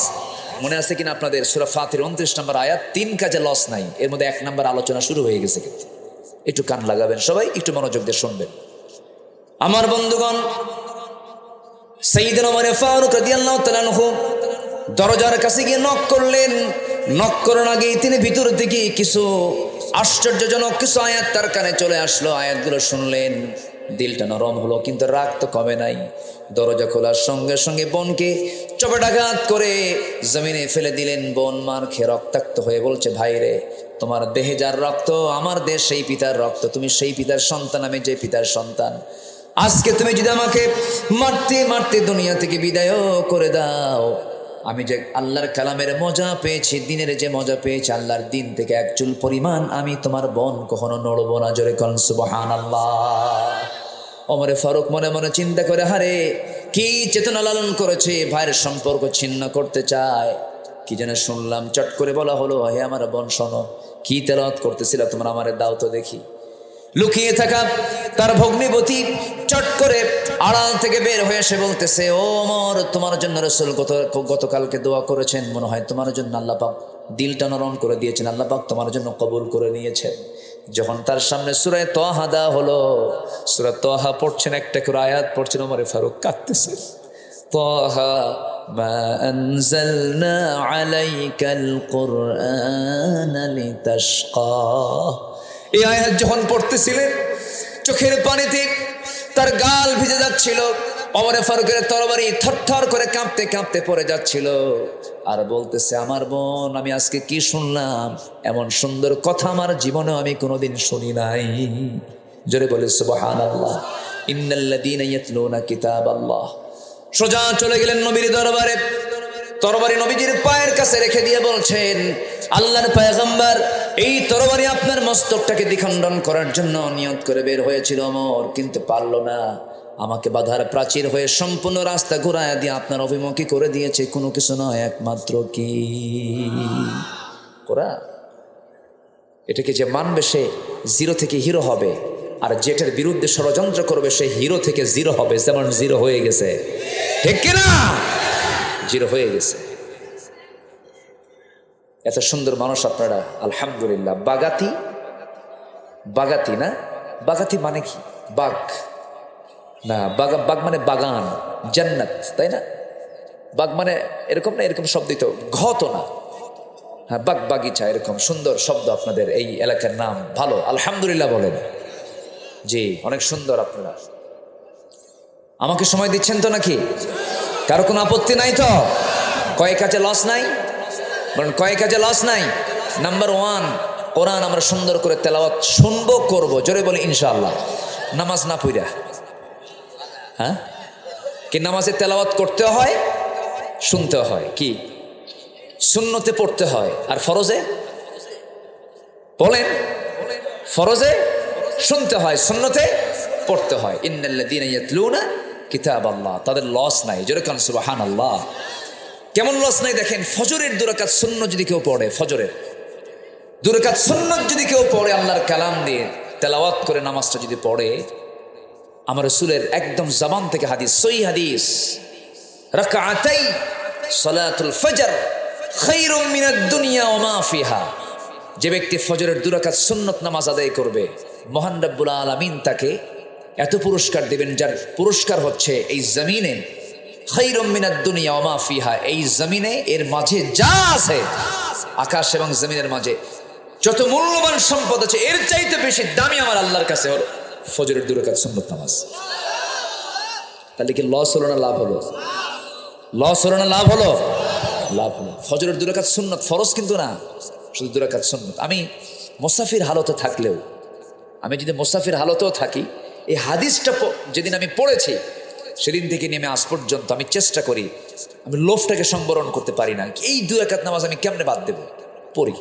মনে আছে কিনা আপনাদের? সূরা ফাতির 29 নম্বর আয়াত, 3 কাজে লস নাই। এর মধ্যে 1 নম্বর আলোচনা শুরু হয়ে গেছে। কিন্তু একটু কান লাগাবেন সবাই, একটু মনোযোগ দিয়ে শুনবেন। আমার বন্ধুগণ, সাইয়েদনা ওমর ফারুক রাদিয়াল্লাহু তাআলা আনহু দরজার কাছে গিয়ে নক করলেন। নক করার আগেই তিনি ভিতর থেকে কিছু আশ্চর্যজনক কিছু আয়াত তার কানে চলে আসলো। আয়াতগুলো শুনলেন, দিলটা নরম হলো, কিন্তু রাগ তো কমে নাই। দরজা খোলার সঙ্গে সঙ্গে বোনকে চপেটাঘাত করে জমিনে ফেলে দিলেন। বোন মার খেয়ে রক্তাক্ত হয়ে বলছে, ভাইরে তোমার দেহে যার রক্ত, আমার দেহ সেই পিতার রক্ত। তুমি সেই পিতার সন্তান, আমি যে পিতার সন্তান। আজকে তুমি যদি আমাকে মারতে মারতে দুনিয়া থেকে বিদায় করে দাও, আমি যে আল্লাহর কালামের মজা পেয়েছি, দিনের যে মজা পেয়েছি, আল্লাহর দিন থেকে 1 চুল পরিমাণ আমি তোমার বোন কখনো নড়ব না। জোরে কোন সুবহানাল্লাহ। ওমর ফারুক মনে মনে চিন্তা করে, হারে কি চেতনা লালন করেছে, ভাইয়ের সম্পর্ক ছিন্ন করতে চায়। কি যেন শুনলাম, চট করে বলা হলো, হে আমার বোন শোনো, কি তেলাওয়াত করতেছিল তোমরা, আমারে দাও তো দেখি। লুকিয়ে থাকা তার ভগ্নিপতি চট করে আড়াল থেকে বের হয়ে এসে বলতেছে, ও ওমর তোমার জন্য রাসূল গতকালকে দোয়া করেছেন, মনে হয় তোমার জন্য আল্লাহ পাক দিলটা নরম করে দিয়েছেন, আল্লাহ পাক তোমার জন্য কবুল করে নিয়েছেন। যখন তার সামনে সূরা তাহা দেওয়া হলো, সূরা তাহা পড়ছেন, একটা করে আয়াত পড়ছেন, ওমর ফারুক কাঁদতেছে। তাহা মা আনজালনা আলাইকাল কুরআনা লিতাশকা। এই আয়াত যখন পড়তেছিলেন, চোখের পানিতে তার গাল ভিজে যাচ্ছিল। ওমর ফারুকের তরবারি থরথর করে কাঁপতে কাঁপতে পড়ে যাচ্ছিল, আর বলতেছে, আমার বোন আমি আজকে কি শুনলাম, এমন সুন্দর কথা আমার জীবনেও আমি কোনোদিন শুনি নাই। জোরে বলে সুবহানাল্লাহ। ইন্নাল্লাযীনা ইয়াতলুনা কিতাবাল্লাহ। সোজা চলে গেলেন নবীর দরবারে। তরবারি নবীজির পায়ের কাছে রেখে দিয়ে বলছেন, আল্লাহর পয়গম্বর, এই তরবারি আপনার মস্তকটাকে দ্বিখণ্ডন করার জন্য নিয়ত করে বের হয়েছিল ওমর, কিন্তু পারল না। আমাকে বাধার প্রাচীর হয়ে সম্পূর্ণ রাস্তা ঘুরায় দিয়ে আপনার অভিমুখী করে দিয়েছে। কোনো কিছু নয়, একমাত্র কি কোরআন। এটাকে যে মানবে সে 0 থেকে হিরো হবে, আর যেটার বিরুদ্ধে ষড়যন্ত্র করবে সে হিরো থেকে 0 হবে। যেমন 0 হয়ে গেছে, ঠিক কিনা? 0 হয়ে গেছে। এত সুন্দর মানুষ আপনারা, আলহামদুলিল্লাহ। বাগাতি না, বাগাতি মানে কি? বাঘ, না, বাগ মানে বাগান, জান্নাত, তাই না? বাগ মানে এরকম না, এরকম শব্দই তো, ঘ তো না। হ্যাঁ, বাগ বাগিচা, এরকম সুন্দর শব্দ আপনাদের এই এলাকার নাম। ভালো, আলহামদুলিল্লাহ বলেন। জি, অনেক সুন্দর। আপনারা আমাকে সময় দিচ্ছেন তো নাকি? কারো কোনো আপত্তি নাই তো? কয়েক কাজে লস নাই? বলেন, কয়েক কাজে লস নাই? নাম্বার 1, কোরআন আমরা সুন্দর করে তেলাওয়াত শুনবো, করবো। জোরে বলি ইনশাআল্লাহ। নামাজ না পইরা, হ্যাঁ, কি নামাজে তেলাওয়াত করতে হয়, শুনতে হয়, কি সুন্নতে পড়তে হয়, আর ফরজে বলেন, ফরজে শুনতে হয়, সুন্নতে পড়তে হয়। ইন্নাল্লাযীনা ইয়াতলুনা কিতাবাল্লাহ, তাদের লস নাই। জোরে কান সুবহানাল্লাহ। কেমন লস নাই দেখেন, ফজরের 2 রাকাত সুন্নত যদি কেউ পড়ে, ফজরের 2 রাকাত সুন্নত যদি কেউ পড়ে, আল্লাহর কালাম দিয়ে তেলাওয়াত করে নামাজটা যদি পড়ে, আমার রাসূলের একদম জবান থেকে হাদিস, সহিহ হাদিস, রাকাতাই সালাতুল ফজর খায়রুম মিনাদ দুনিয়া ওয়া মা ফিহা। যে ব্যক্তি ফজরের 2 রাকাত সুন্নত নামাজ আদায় করবে, মহান রব্বুল আলামিন তাকে এত পুরস্কার দেবেন, যার পুরস্কার হচ্ছে এই জমিনে খায়রুম মিনাদ দুনিয়া ওয়া মা ফিহা, এই জমিনে এর মাঝে যা আছে, আকাশ এবং জমিনের মাঝে যত মূল্যবান সম্পদ আছে, এর চাইতে বেশি দামি আমার আল্লাহর কাছে হলো ফজরের 2 রাকাত সুন্নত নামাজ। তাহলে কি লস হলো না লাভ হলো? লস হলো না লাভ হলো? লাভ হলো। ফজরের 2 রাকাত সুন্নত, ফরজ কিন্তু না, শুধু 2 রাকাত সুন্নত। আমি মুসাফির হালতে থাকলেও, আমি যদি মুসাফির হালতেও থাকি, এই হাদিসটা যেদিন আমি পড়েছি, সেদিন থেকে নেমে আজ পর্যন্ত আমি চেষ্টা করি, আমি লোভটাকে সম্বরণ করতে পারি না। এই 2 রাকাত নামাজ আমি কেমনে বাদ দেব? পড়ি।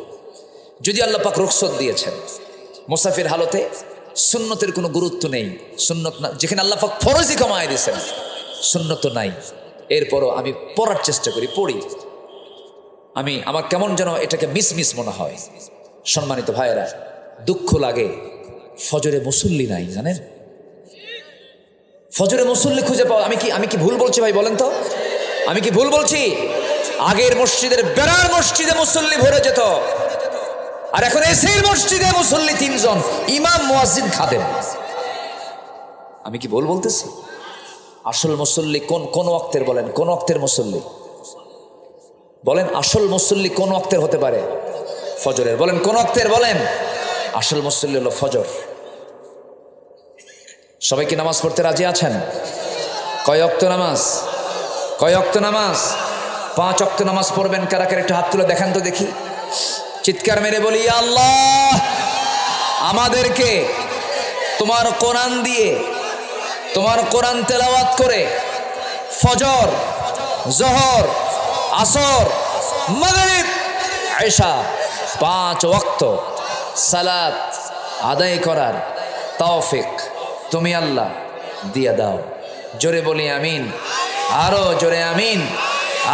যদি আল্লাহ পাক রুখসত দিয়েছেন, মুসাফির হালতে সুন্নতের কোনো গুরুত্ব নেই, সুন্নত না, যেখানে আল্লাহ পাক ফরজই কমায় দিয়েছেন, সুন্নত নাই, এরপরও আমি পড়ার চেষ্টা করি, পড়ি। আমার কেমন যেন এটাকে মিস মনে হয়। সম্মানিত ভাইয়েরা, দুঃখ লাগে, ফজরে মুসল্লি নাই, জানেন? ফজরে মুসল্লি খুঁজে পাওয়া, আমি কি ভুল বলছি ভাই বলেন তো? আমি কি ভুল বলছি? আগের মসজিদের বেড়ার মসজিদে মুসল্লি ভরে যেত, আর এখন এসির মসজিদে মুসল্লি 3 জন, ইমাম, মুয়াজ্জিন, খাদেম। আমি কি ভুল বলতেছি? আসল মুসল্লি কোন ওয়াক্তের বলেন? কোন ওয়াক্তের মুসল্লি বলেন? আসল মুসল্লি কোন ওয়াক্তের হতে পারে? ফজরের। বলেন কোন ওয়াক্তের? বলেন। আসল মুসল্লি হলো ফজর। সবাই কি নামাজ পড়তে রাজি আছেন? কয় ওয়াক্ত নামাজ? কয় ওয়াক্ত নামাজ? 5 ওয়াক্ত নামাজ পড়বেন। কারা কারা একটু হাত তুলে দেখান তো দেখি। চিৎকার মেরে বলি, ইয়া আল্লাহ, আমাদেরকে তোমার কোরআন দিয়ে, তোমার কোরআন তেলাওয়াত করে ফজর, জোহর, আসর, মাগরিব, ইশা 5 ওয়াক্ত সালাত আদায় করার তৌফিক তুমি আল্লাহ দিয়ে দাও। জোরে বলি আমিন। আরো জোরে আমিন,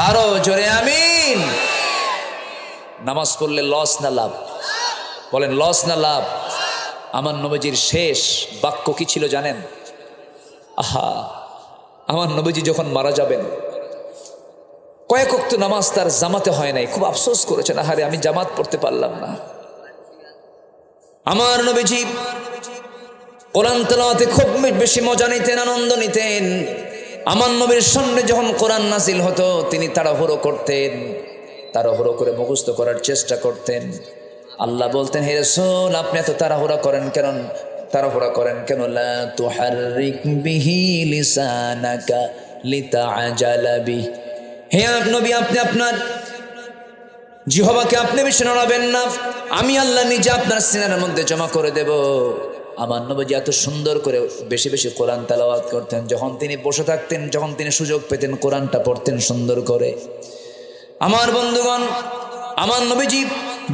আরো জোরে আমিন। নামাজ পড়লে লস না লাভ? বলেন লস না লাভ? আমার নবীজির শেষ বাক্য কি ছিল জানেন? আহা, আমার নবীজি যখন মারা যাবেন, কয়েক ওয়াক্ত নামাজ তার জামাতে হয় নাই, খুব আফসোস করেছেন, আহারে আমি জামাত পড়তে পারলাম না। আমার নবীজি কোরআন তেলাওয়াতে খুব বেশি মজা নিতেন, আনন্দ নিতেন। আমার নবীর সামনে যখন কোরআন নাজিল হতো, তিনি তাড়াহুড়ো করতেন, তাড়াহুড়ো করে মুখস্থ করার চেষ্টা করতেন। আল্লাহ বলতেন, হে রাসূল, আপনি এত তাড়াহুড়া করেন কেন? তাড়াহুড়া করেন কেন? লা তুহাররিক বিহি লিসানাকা লিতাআজালা বিহি। হে নবী, আপনি আপনার জিহ্বাকে আপনি বেশি নড়াবেন না, আমি আল্লাহ নিজে আপনার সিনার মধ্যে জমা করে দেব। আমার নবীজি এত সুন্দর করে বেশি বেশি কোরআন তেলাওয়াত করতেন। যখন তিনি বসে থাকতেন, যখন তিনি সুযোগ পেতেন, কোরআনটা পড়তেন সুন্দর করে। আমার বন্ধুগণ, আমার নবীজি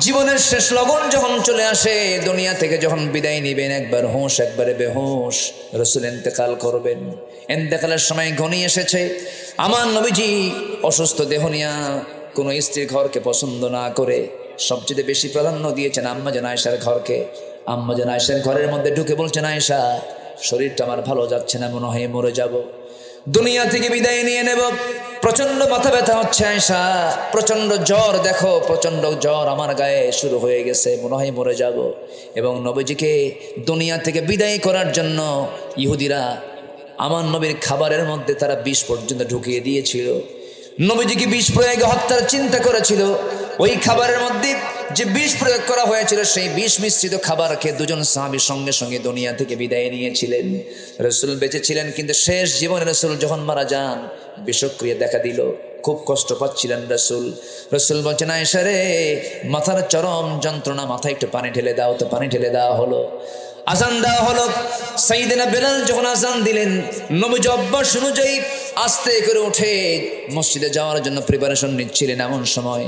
জীবনের শেষ লগন যখন চলে আসে, দুনিয়া থেকে যখন বিদায় নিবেন, একবার হুঁশ একবারে বেহুশ, রাসূল ইন্তেকাল করবেন। ইন্তেকালের সময় ঘনিয়ে এসেছে। আমার নবীজি অসুস্থ দেহ নিয়া কোনো স্ত্রীর ঘরকে পছন্দ না করে সবচেয়ে বেশি প্রাধান্য দিয়েছেন আম্মাজান আয়েশার ঘরকে। আম্মাজান আয়েশার ঘরের মধ্যে ঢুকে বলছেন, আয়েশা, শরীরটা আমার ভালো যাচ্ছে না, মনে হয় মরে যাব, দুনিয়া থেকে বিদায় নিয়ে নেব। প্রচন্ড মাথা ব্যথা হচ্ছে আয়েশা, প্রচন্ড জ্বর, দেখো প্রচন্ড জ্বর আমার গায়ে শুরু হয়ে গেছে, মনে হয় মরে যাব। এবং নবীজিকে দুনিয়া থেকে বিদায় করার জন্য ইহুদিরা আমার নবীর খাবারের মধ্যে তারা বিষ পর্যন্ত ঢুকিয়ে দিয়েছিল। নবীজিকে বিষ প্রয়োগে হত্যার চিন্তা করেছিল। ওই খাবারের মধ্যে যে বিষ প্রয়োগ করা হয়েছিল সেই বিষ মিশ্রিত খাবার খেয়ে দুজন সাহাবী সঙ্গে সঙ্গে দুনিয়া থেকে বিদায় নিয়েছিলেন। রাসূল বেঁচে ছিলেন, কিন্তু শেষ জীবনে রাসূল যখন মারা যান বিষক্রিয়া দেখা দিল। খুব কষ্ট পাচ্ছিলেন রাসূল। রাসূল বলছেন, আয়েশা রে, মাথার চরম যন্ত্রণা, মাথায় একটু পানি ঢেলে দাও। তো পানি ঢেলে দেওয়া হলো, আজান দেওয়া হলো। সাইয়েদনা বেলাল যখন আজান দিলেন, নবীজি অভ্যাস অনুযায়ী আস্তে করে উঠে মসজিদে যাওয়ার জন্য প্রিপারেশন নিচ্ছিলেন। এমন সময়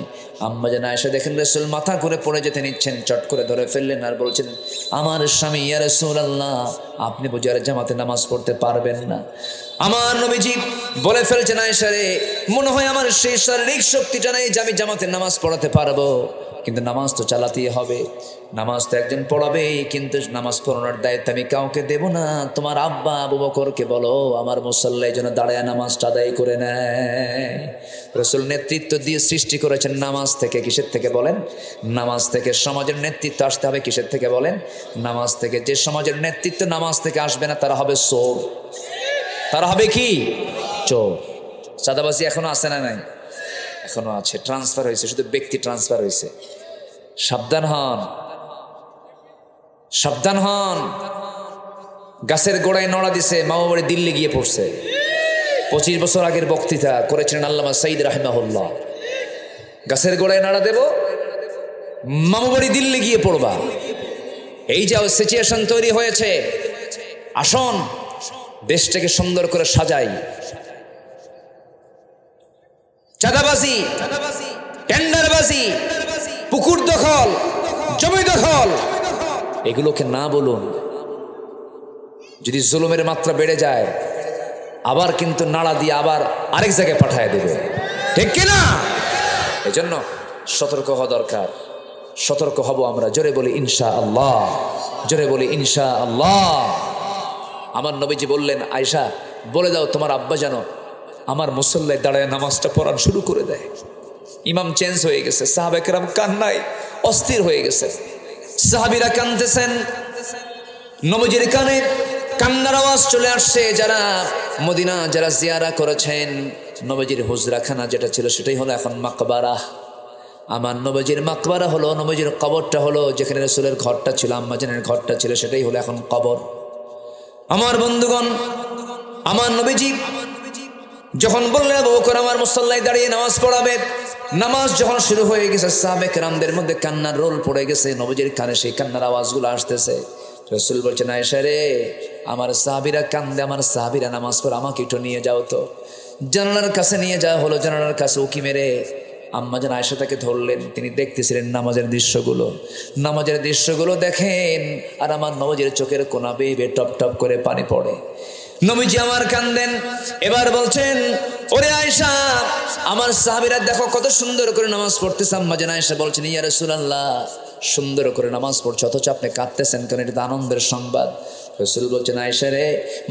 আম্মা জান আয়েশা দেখেন রাসূল মাথা করে পড়ে যেতে নিচ্ছেন, চট করে ধরে ফেললেন আর বলছেন, আমার স্বামী ইয়া রাসূলুল্লাহ, আপনি বুঝি আর জামাতে নামাজ পড়তে পারবেন না? আমার নবীজি বলে ফেলছেন, আয়েশা রে, মনে হয় আমার সেই শারীরিক শক্তিটা নেই যে আমি জামাতে নামাজ পড়াতে পারবো, কিন্তু নামাজ তো চালাতেই হবে। নামাজ তো একজন পড়াবেই, কিন্তু নামাজ পড়ানোর দায়িত্ব আমি কাউকে দেব না। তোমার আব্বা আবু বকরকে বলো আমার মুসল্লায় যেন দাঁড়ায় নামাজটা আদায় করে নেয়। রাসূল নেতৃত্ব দিয়ে সৃষ্টি করেছেন নামাজ থেকে। কিসের থেকে বলেন? নামাজ থেকে। সমাজের নেতৃত্ব আসতে হবে কিসের থেকে বলেন? নামাজ থেকে। যে সমাজের নেতৃত্ব নামাজ থেকে আসবে না তারা হবে চোর। তারা হবে কি? চোর। চাঁদাবাজি এখনো আছে না নাই? এখনো আছে, ট্রান্সফার হয়েছে, শুধু ব্যক্তি ট্রান্সফার হয়েছে। সাবধান হন, সাবধান হন। গাছের গোড়ায় নড়া দিছে, মামা বাড়ি দিল্লি গিয়ে পড়ছে। 25 বছর আগের বক্তৃতা করেছিলেন আল্লামা সাঈদ রাহিমাহুল্লাহ। গাছের গোড়ায় নাড়া দেব, মামা বাড়ি দিল্লি গিয়ে পড়বা। এই যে সিচুয়েশন তৈরি হয়েছে, আসুন দেশটাকে সুন্দর করে সাজাই। চাঁদাবাজি, টেন্ডারবাজি, পুকুর দখল, জমি দখল, এগুলোকে না বলুন। যদি জুলুমের মাত্রা বেড়ে যায় আবার কিন্তু নাড়া দিয়ে আবার আরেক জায়গায় পাঠায় দেবে, ঠিক কিনা? এজন্য সতর্ক হওয়া দরকার। সতর্ক হব আমরা। জোরে বলি ইনশাআল্লাহ, জোরে বলি ইনশাআল্লাহ। আমার নবীজি বললেন, আয়েশা বলে দাও তোমার আব্বা যেন আমার মুসল্লায় দাঁড়ায় নামাজটা পড়ান শুরু করে দেয়। ইমাম চেঞ্জ হয়ে গেছে, সাহাবায়ে কেরাম কান্নায় অস্থির হয়ে গেছে। সাহাবীরা কাঁদতেছেন, নবীজির কানে কান্নার আওয়াজ চলে আসছে। যারা মদিনা যারা জিয়ারা করেছেন, নবীজির হুজরাখানা যেটা ছিল সেটাই হলো এখন মাকবারা। আমার নবীজির মাকবারা হলো, নবীজির কবরটা হলো, যেখানে রাসূলের ঘরটা ছিল, আম্মা জানের ঘরটা ছিল, সেটাই হলো এখন কবর। আমার বন্ধুগণ, আমার নবীজি যখন বললেন আবু বকর আমার মুসল্লায় দাঁড়িয়ে নামাজ পড়াবে, নামাজ যখন শুরু হয়ে গেছে সাহাবায়ে কেরামদের মধ্যে কান্নার রোল পড়ে গেছে। নবীজির কানে সেই কান্নার আওয়াজগুলো আসতেছে। রাসূল বলছেন, আয়েশা রে, আমার সাহাবীরা কান্দে, আমার সাহাবীরা নামাজ পড়ে, আমাকে একটু নিয়ে যাও তো। জানালার কাছে নিয়ে যাওয়া হলো। জানালার কাছে উকি মেরে আম্মা জান আয়েশা তাকে ধরলেন। তিনি দেখতেছিলেন নামাজের দৃশ্যগুলো। নামাজের দৃশ্যগুলো দেখেন আর আমার নবীজির চোখের কোনা বেয়ে বেয়ে টপ টপ করে পানি পড়ে। নবীজি আমার কান্দেন। এবার বলছেন, ওরে আয়েশা, আমার সাহাবীরা দেখো কত সুন্দর করে নামাজ পড়তেছে। আম্মা জান আয়েশা বলছেন, ইয়া রাসূলুল্লাহ, সুন্দর করে নামাজ পড়ছে অথচ আপনি কাঁদতেছেন কেন? এটা আনন্দের সংবাদ। রাসূল বলছেন, আয়েশা রে,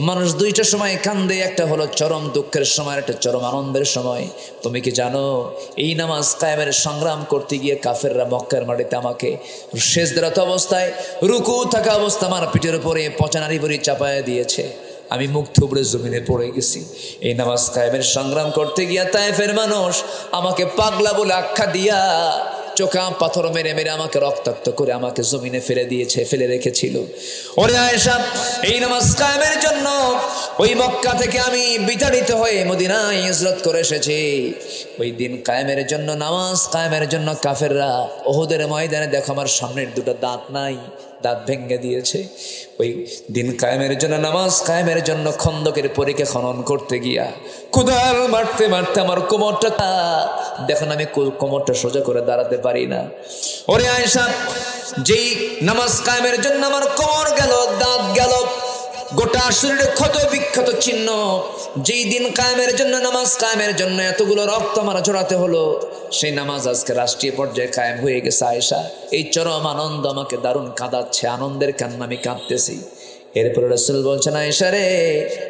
মানুষ দুইটা সময় কান্দে, একটা হলো চরম দুঃখের সময়, একটা চরম আনন্দের সময়। তুমি কি জানো এই নামাজ কায়েমের সংগ্রাম করতে গিয়ে কাফেররা মক্কার মাটিতে আমাকে সেজদারত অবস্থায়, রুকু থাকা অবস্থা আমার পিঠের উপরে পচা নাড়ি ভরি চাপায় দিয়েছে। আমি মুখ থুবড়ে জমিনে পড়ে গেছি। এই নামাজ কায়েমের সংগ্রাম করতে গিয়া তায়েফের মানুষ আমাকে পাগলা বলে আখ্যা দিয়া চোখা পাথর মেরে মেরে আমাকে রক্তাক্ত করে আমাকে জমিনে ফেলে দিয়েছে, ফেলে রেখেছিল। ওরে আয়েশা, এই নামাজ কায়েমের জন্য ওই মক্কা থেকে আমি বিতাড়িত হয়ে মদিনায় হিজরত করে এসেছি। ওই দিন কায়েমের জন্য, নামাজ কায়েমের জন্য কাফেররা উহুদের ময়দানে দেখো আমার সামনের দুটো দাঁত নাই, দাঁত ভেঙে দিয়েছে। ওই দিন কায়েমের জন্য, নামাজ কায়েমের জন্য খন্দকের পরীক্ষা খনন করতে গিয়া কোদাল মারতে মারতে আমার কোমরটা, দেখুন আমি কোমরটা সোজা করে দাঁড়াতে পারি না। ওরে আয়েশা, যেই নামাজ কায়েমের জন্য আমার কোমর গেল, দাঁত গেল, গোটা শরীরে ক্ষত বিক্ষত চিহ্ন, যেই দিন কায়েমের জন্য, নামাজ কায়েমের জন্য এতগুলো রক্ত আমার ঝরাতে হলো, সেই নামাজ আজকে রাষ্ট্রীয় পর্যায়ে কায়েম হয়ে গেছে। আয়েশা, এই চরম আনন্দ আমাকে দারুণ কাঁদাচ্ছে, আনন্দের কান্না আমি কাঁদতেছি। এরপরে রাসূল বলছেন, আয়েশা রে,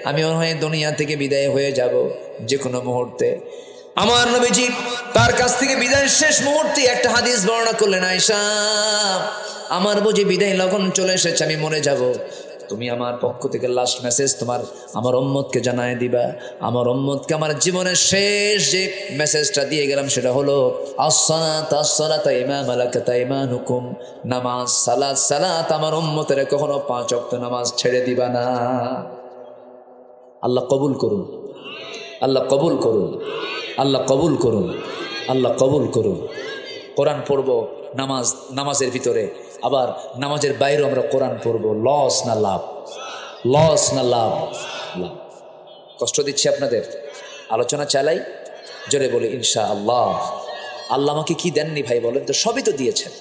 আমি মনে হয় দুনিয়া থেকে বিদায় হয়ে যাব যে কোনো মুহূর্তে। আমার নবীজি তার কাছ থেকে বিদায়ের শেষ মুহূর্তে একটা হাদিস বর্ণনা করলেন, আয়েশা, আমার বুঝি বিদায় লগন চলে এসেছে, আমি মরে যাব। তুমি আমার পক্ষ থেকে লাস্ট মেসেজ তোমার আমার উম্মতকে জানায় দিবা। আমার উম্মতকে আমার জীবনের শেষ যে মেসেজটা দিয়ে গেলাম সেটা হলো আসসালাত আসসালাত ইমা মালাকাত আইমানুকুম, নামাজ সালাত সালাত, আমার উম্মতের কখনো 5 ওয়াক্ত নামাজ ছেড়ে দিবা না। আল্লাহ কবুল করুন, আল্লাহ কবুল করুন, আল্লাহ কবুল করুন, আল্লাহ কবুল করুন। কোরআন পড়ব নামাজের ভিতরে, আবার নামাজের বাইরেও আমরা কোরআন পড়ব। লস না লাভ? লস না লাভ? লাভ। কষ্ট দিচ্ছি আপনাদের, আলোচনা চালাই, জোরে বলি ইনশাআল্লাহ। আল্লাহ আমাকে কি দেননি ভাই বলেন তো? সবই তো দিয়েছেন,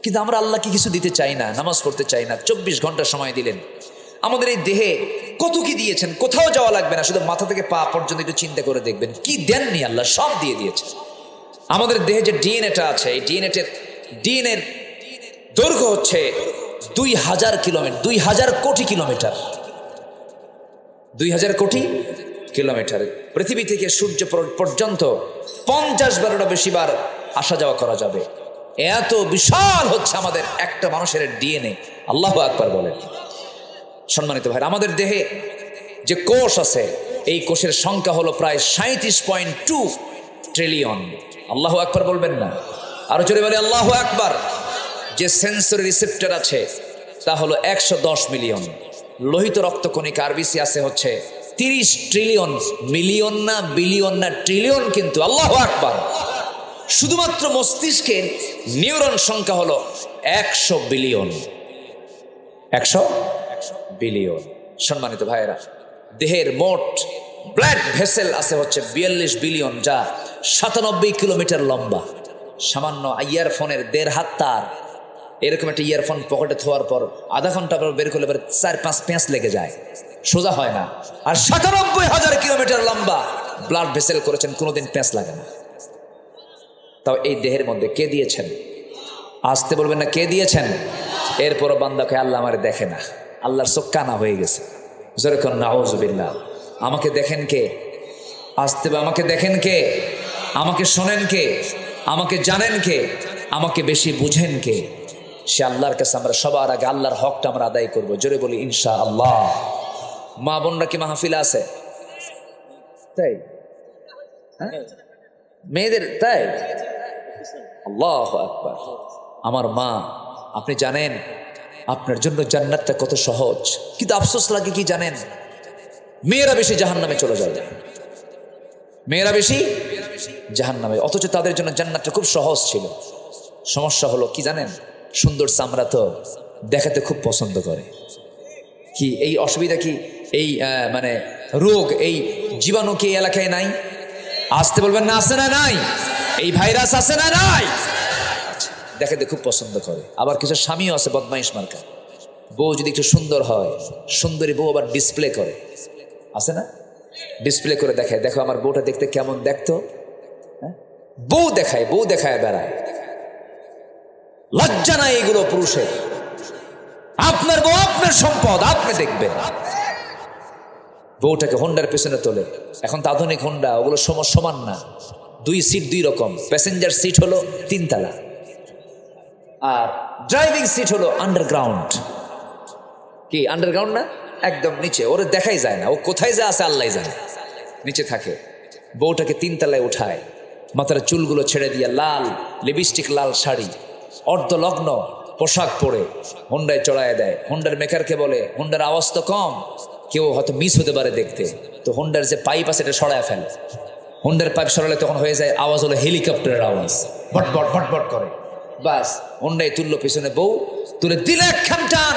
কিন্তু আমরা আল্লাহকে কিছু দিতে চাই না, নামাজ পড়তে চাই না। 24 ঘন্টা সময় দিলেন, আমাদের এই দেহে কত কি দিয়েছেন, কোথাও যাওয়া লাগবে না, শুধু মাথা থেকে পা পর্যন্ত একটু চিন্তা করে দেখবেন কি দেননি আল্লাহ, সব দিয়ে দিয়েছেন। আমাদের দেহে যে ডিএনএটা আছে, এই ডিএনএর দৈর্ঘ্য হচ্ছে 2000 কিলোমিটার, 2000 কোটি কিলোমিটার, 2000 কোটি কিলোমিটার। পৃথিবী থেকে সূর্য পর্যন্ত 50-12টা বেশি বার আসা যাওয়া করা যাবে। এত বিশাল হচ্ছে আমাদের একটা মানুষের ডিএনএ। আল্লাহু আকবার বলেন। সম্মানিত ভাই, আমাদের দেহে যে কোষ আছে, এই কোষের সংখ্যা হলো প্রায় 37.2 ট্রিলিয়ন। আল্লাহু আকবার বলবেন না? আরো জোরে বলে আল্লাহু আকবার। যে সেন্সরি রিসেপ্টর আছে তা হলো 110 মিলিয়ন। লোহিত রক্তকণিকা আরবিসি আছে হচ্ছে 30 ট্রিলিয়ন। মিলিয়ন না, বিলিয়ন না, ট্রিলিয়ন কিন্তু। আল্লাহু আকবার। শুধুমাত্র মস্তিষ্কের নিউরন সংখ্যা হলো 100 বিলিয়ন। 100 বিলিয়ন। সম্মানিত ভাইয়েরা, দেহের মোট ব্লাড ভেসেল আছে হচ্ছে 42 বিলিয়ন, যা 97 কিলোমিটার লম্বা। সামান্য ইয়ারফোনের 1.5 হাত তার, এরকম একটা ইয়ারফোন পকেটে থোয়ার পর আধা ঘন্টা পর বের করলে 4-5 পেঁচ লেগে যায়, সোজা হয় না। আর 97,000 কিলোমিটার লম্বা ব্লাড ভেসেল করেছেন, কোনোদিন পেঁচ লাগে না। তাও এই দেহের মধ্যে কে দিয়েছেন? আসতে বলবেন না, কে দিয়েছেন? এরপরও বান্দাকে আল্লাহ আমার দেখে না, আল্লাহর চোখ কানা হয়ে গেছে। যেরকম নাউজুবিল্লাহ। আমাকে দেখেন কে? আসতে আমাকে দেখেন কে? আমাকে শোনেন কে? আমাকে জানেন কে? আমাকে বেশি বুঝেন কে? সে আল্লাহর কাছে আমরা সবার আগে আল্লাহর হকটা আমরা আদায় করবো। জোরে বলি ইনশাআল্লাহ। মা বোনরা কি মাহফিলে আছে? তাই মেয়েদের, তাই আল্লাহু আকবার। আমার মা, আপনি জানেন আপনার জন্য জান্নাতটা কত সহজ, কিন্তু আফসোস লাগে কি জানেন? মেয়েরা বেশি জাহান্নামে চলে যাবে, মেয়েরা বেশি জাহান্নামে। অথচ তাদের জন্য জান্নাতটা খুব সহজ ছিল। সমস্যা হলো কি জানেন? সুন্দর চামড়া তো দেখাতে খুব পছন্দ করে। কি এই অসুবিধা কি? এই মানে রোগ, এই জীবাণু কি এলাকায় নাই? আসতে বলবেন না, আছে না নাই? এই ভাইরাস আছে না নাই? দেখাতে খুব পছন্দ করে। আবার কিছু স্বামীও আছে বদমাইশ মার্কা। বউ যদি একটু সুন্দর হয়, সুন্দরী বউ আবার ডিসপ্লে করে, আছে না? ডিসপ্লে করে দেখায়, দেখো আমার বউটা দেখতে কেমন দেখতো। বউ দেখায় বেড়ায়। লজ্জা নাই এগুলো পুরুষের? আপনার বউ আপনার সম্পদ, আপনি দেখবেন। বউটাকে হোন্ডার পেছনে তোলে। এখন তো আধুনিক হোন্ডা, ওগুলো সমান না। 2 সিট 2 রকম। প্যাসেঞ্জার সিট হলো 3 তলা, আর ড্রাইভিং সিট হলো আন্ডারগ্রাউন্ড। কি আন্ডারগ্রাউন্ড না? একদম নিচে। ওরে দেখাই যায় না, ও কোথায় যা আছে আল্লাহ জানে, নিচে থাকে। বউটাকে 3 তলায় উঠায়, মাথার চুলগুলো ছেড়ে দিয়ে লাল লিপস্টিক, লাল শাড়ি, অর্ধলগ্ন পোশাক পরে হোন্ডায় চড়ায় দেয়। হোন্ডার মেকারকে বলে, হোন্ডার আওয়াজ তো কম, কেউ হয়তো মিস হতে পারে দেখতে, তো হোন্ডার যে পাইপ আছে এটা সরায় ফেলে। হোন্ডার পাইপ সরালে তখন হয়ে যায় আওয়াজ হলো হেলিকপ্টারের আওয়াজ, ভটভট ভটভট করে। বাস হোন্ডায় তুললো, পিছনে বউ তুলে দিলে একখান টান।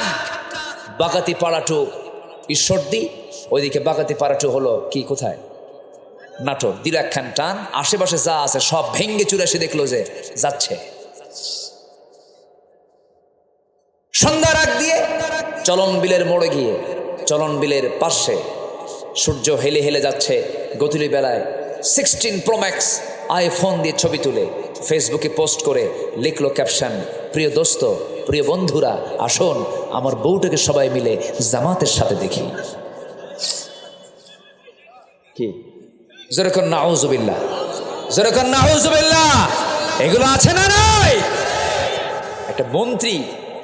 বাগাতি পাড়াটু ঈশ্বরদী, ওইদিকে বাগাতি পাড়াটু হলো কি কোথায় নাটোর। দিল একখান টান, আশেপাশে যা আছে সব ভেঙ্গে চুরে এসে দেখলো যে যাচ্ছে। সন্ধ্যার আগ দিয়ে চলন বিলের মোড়ে গিয়ে, চলন বিলের পাশে সূর্য হেলে হেলে যাচ্ছে গধূলি বেলায়। 16 Pro Max আইফোন দিয়ে ছবি তুলে ফেসবুকে পোস্ট করে লিখলো ক্যাপশন, প্রিয় দোস্ত, প্রিয় বন্ধুরা, আসুন আমার বউটাকে সবাই মিলে জামাতের সাথে দেখি। কি যেরকম নাউজুবিল্লাহ, যেরকম নাউজুবিল্লাহ, এগুলো আছে না নাই? একটা মন্ত্রী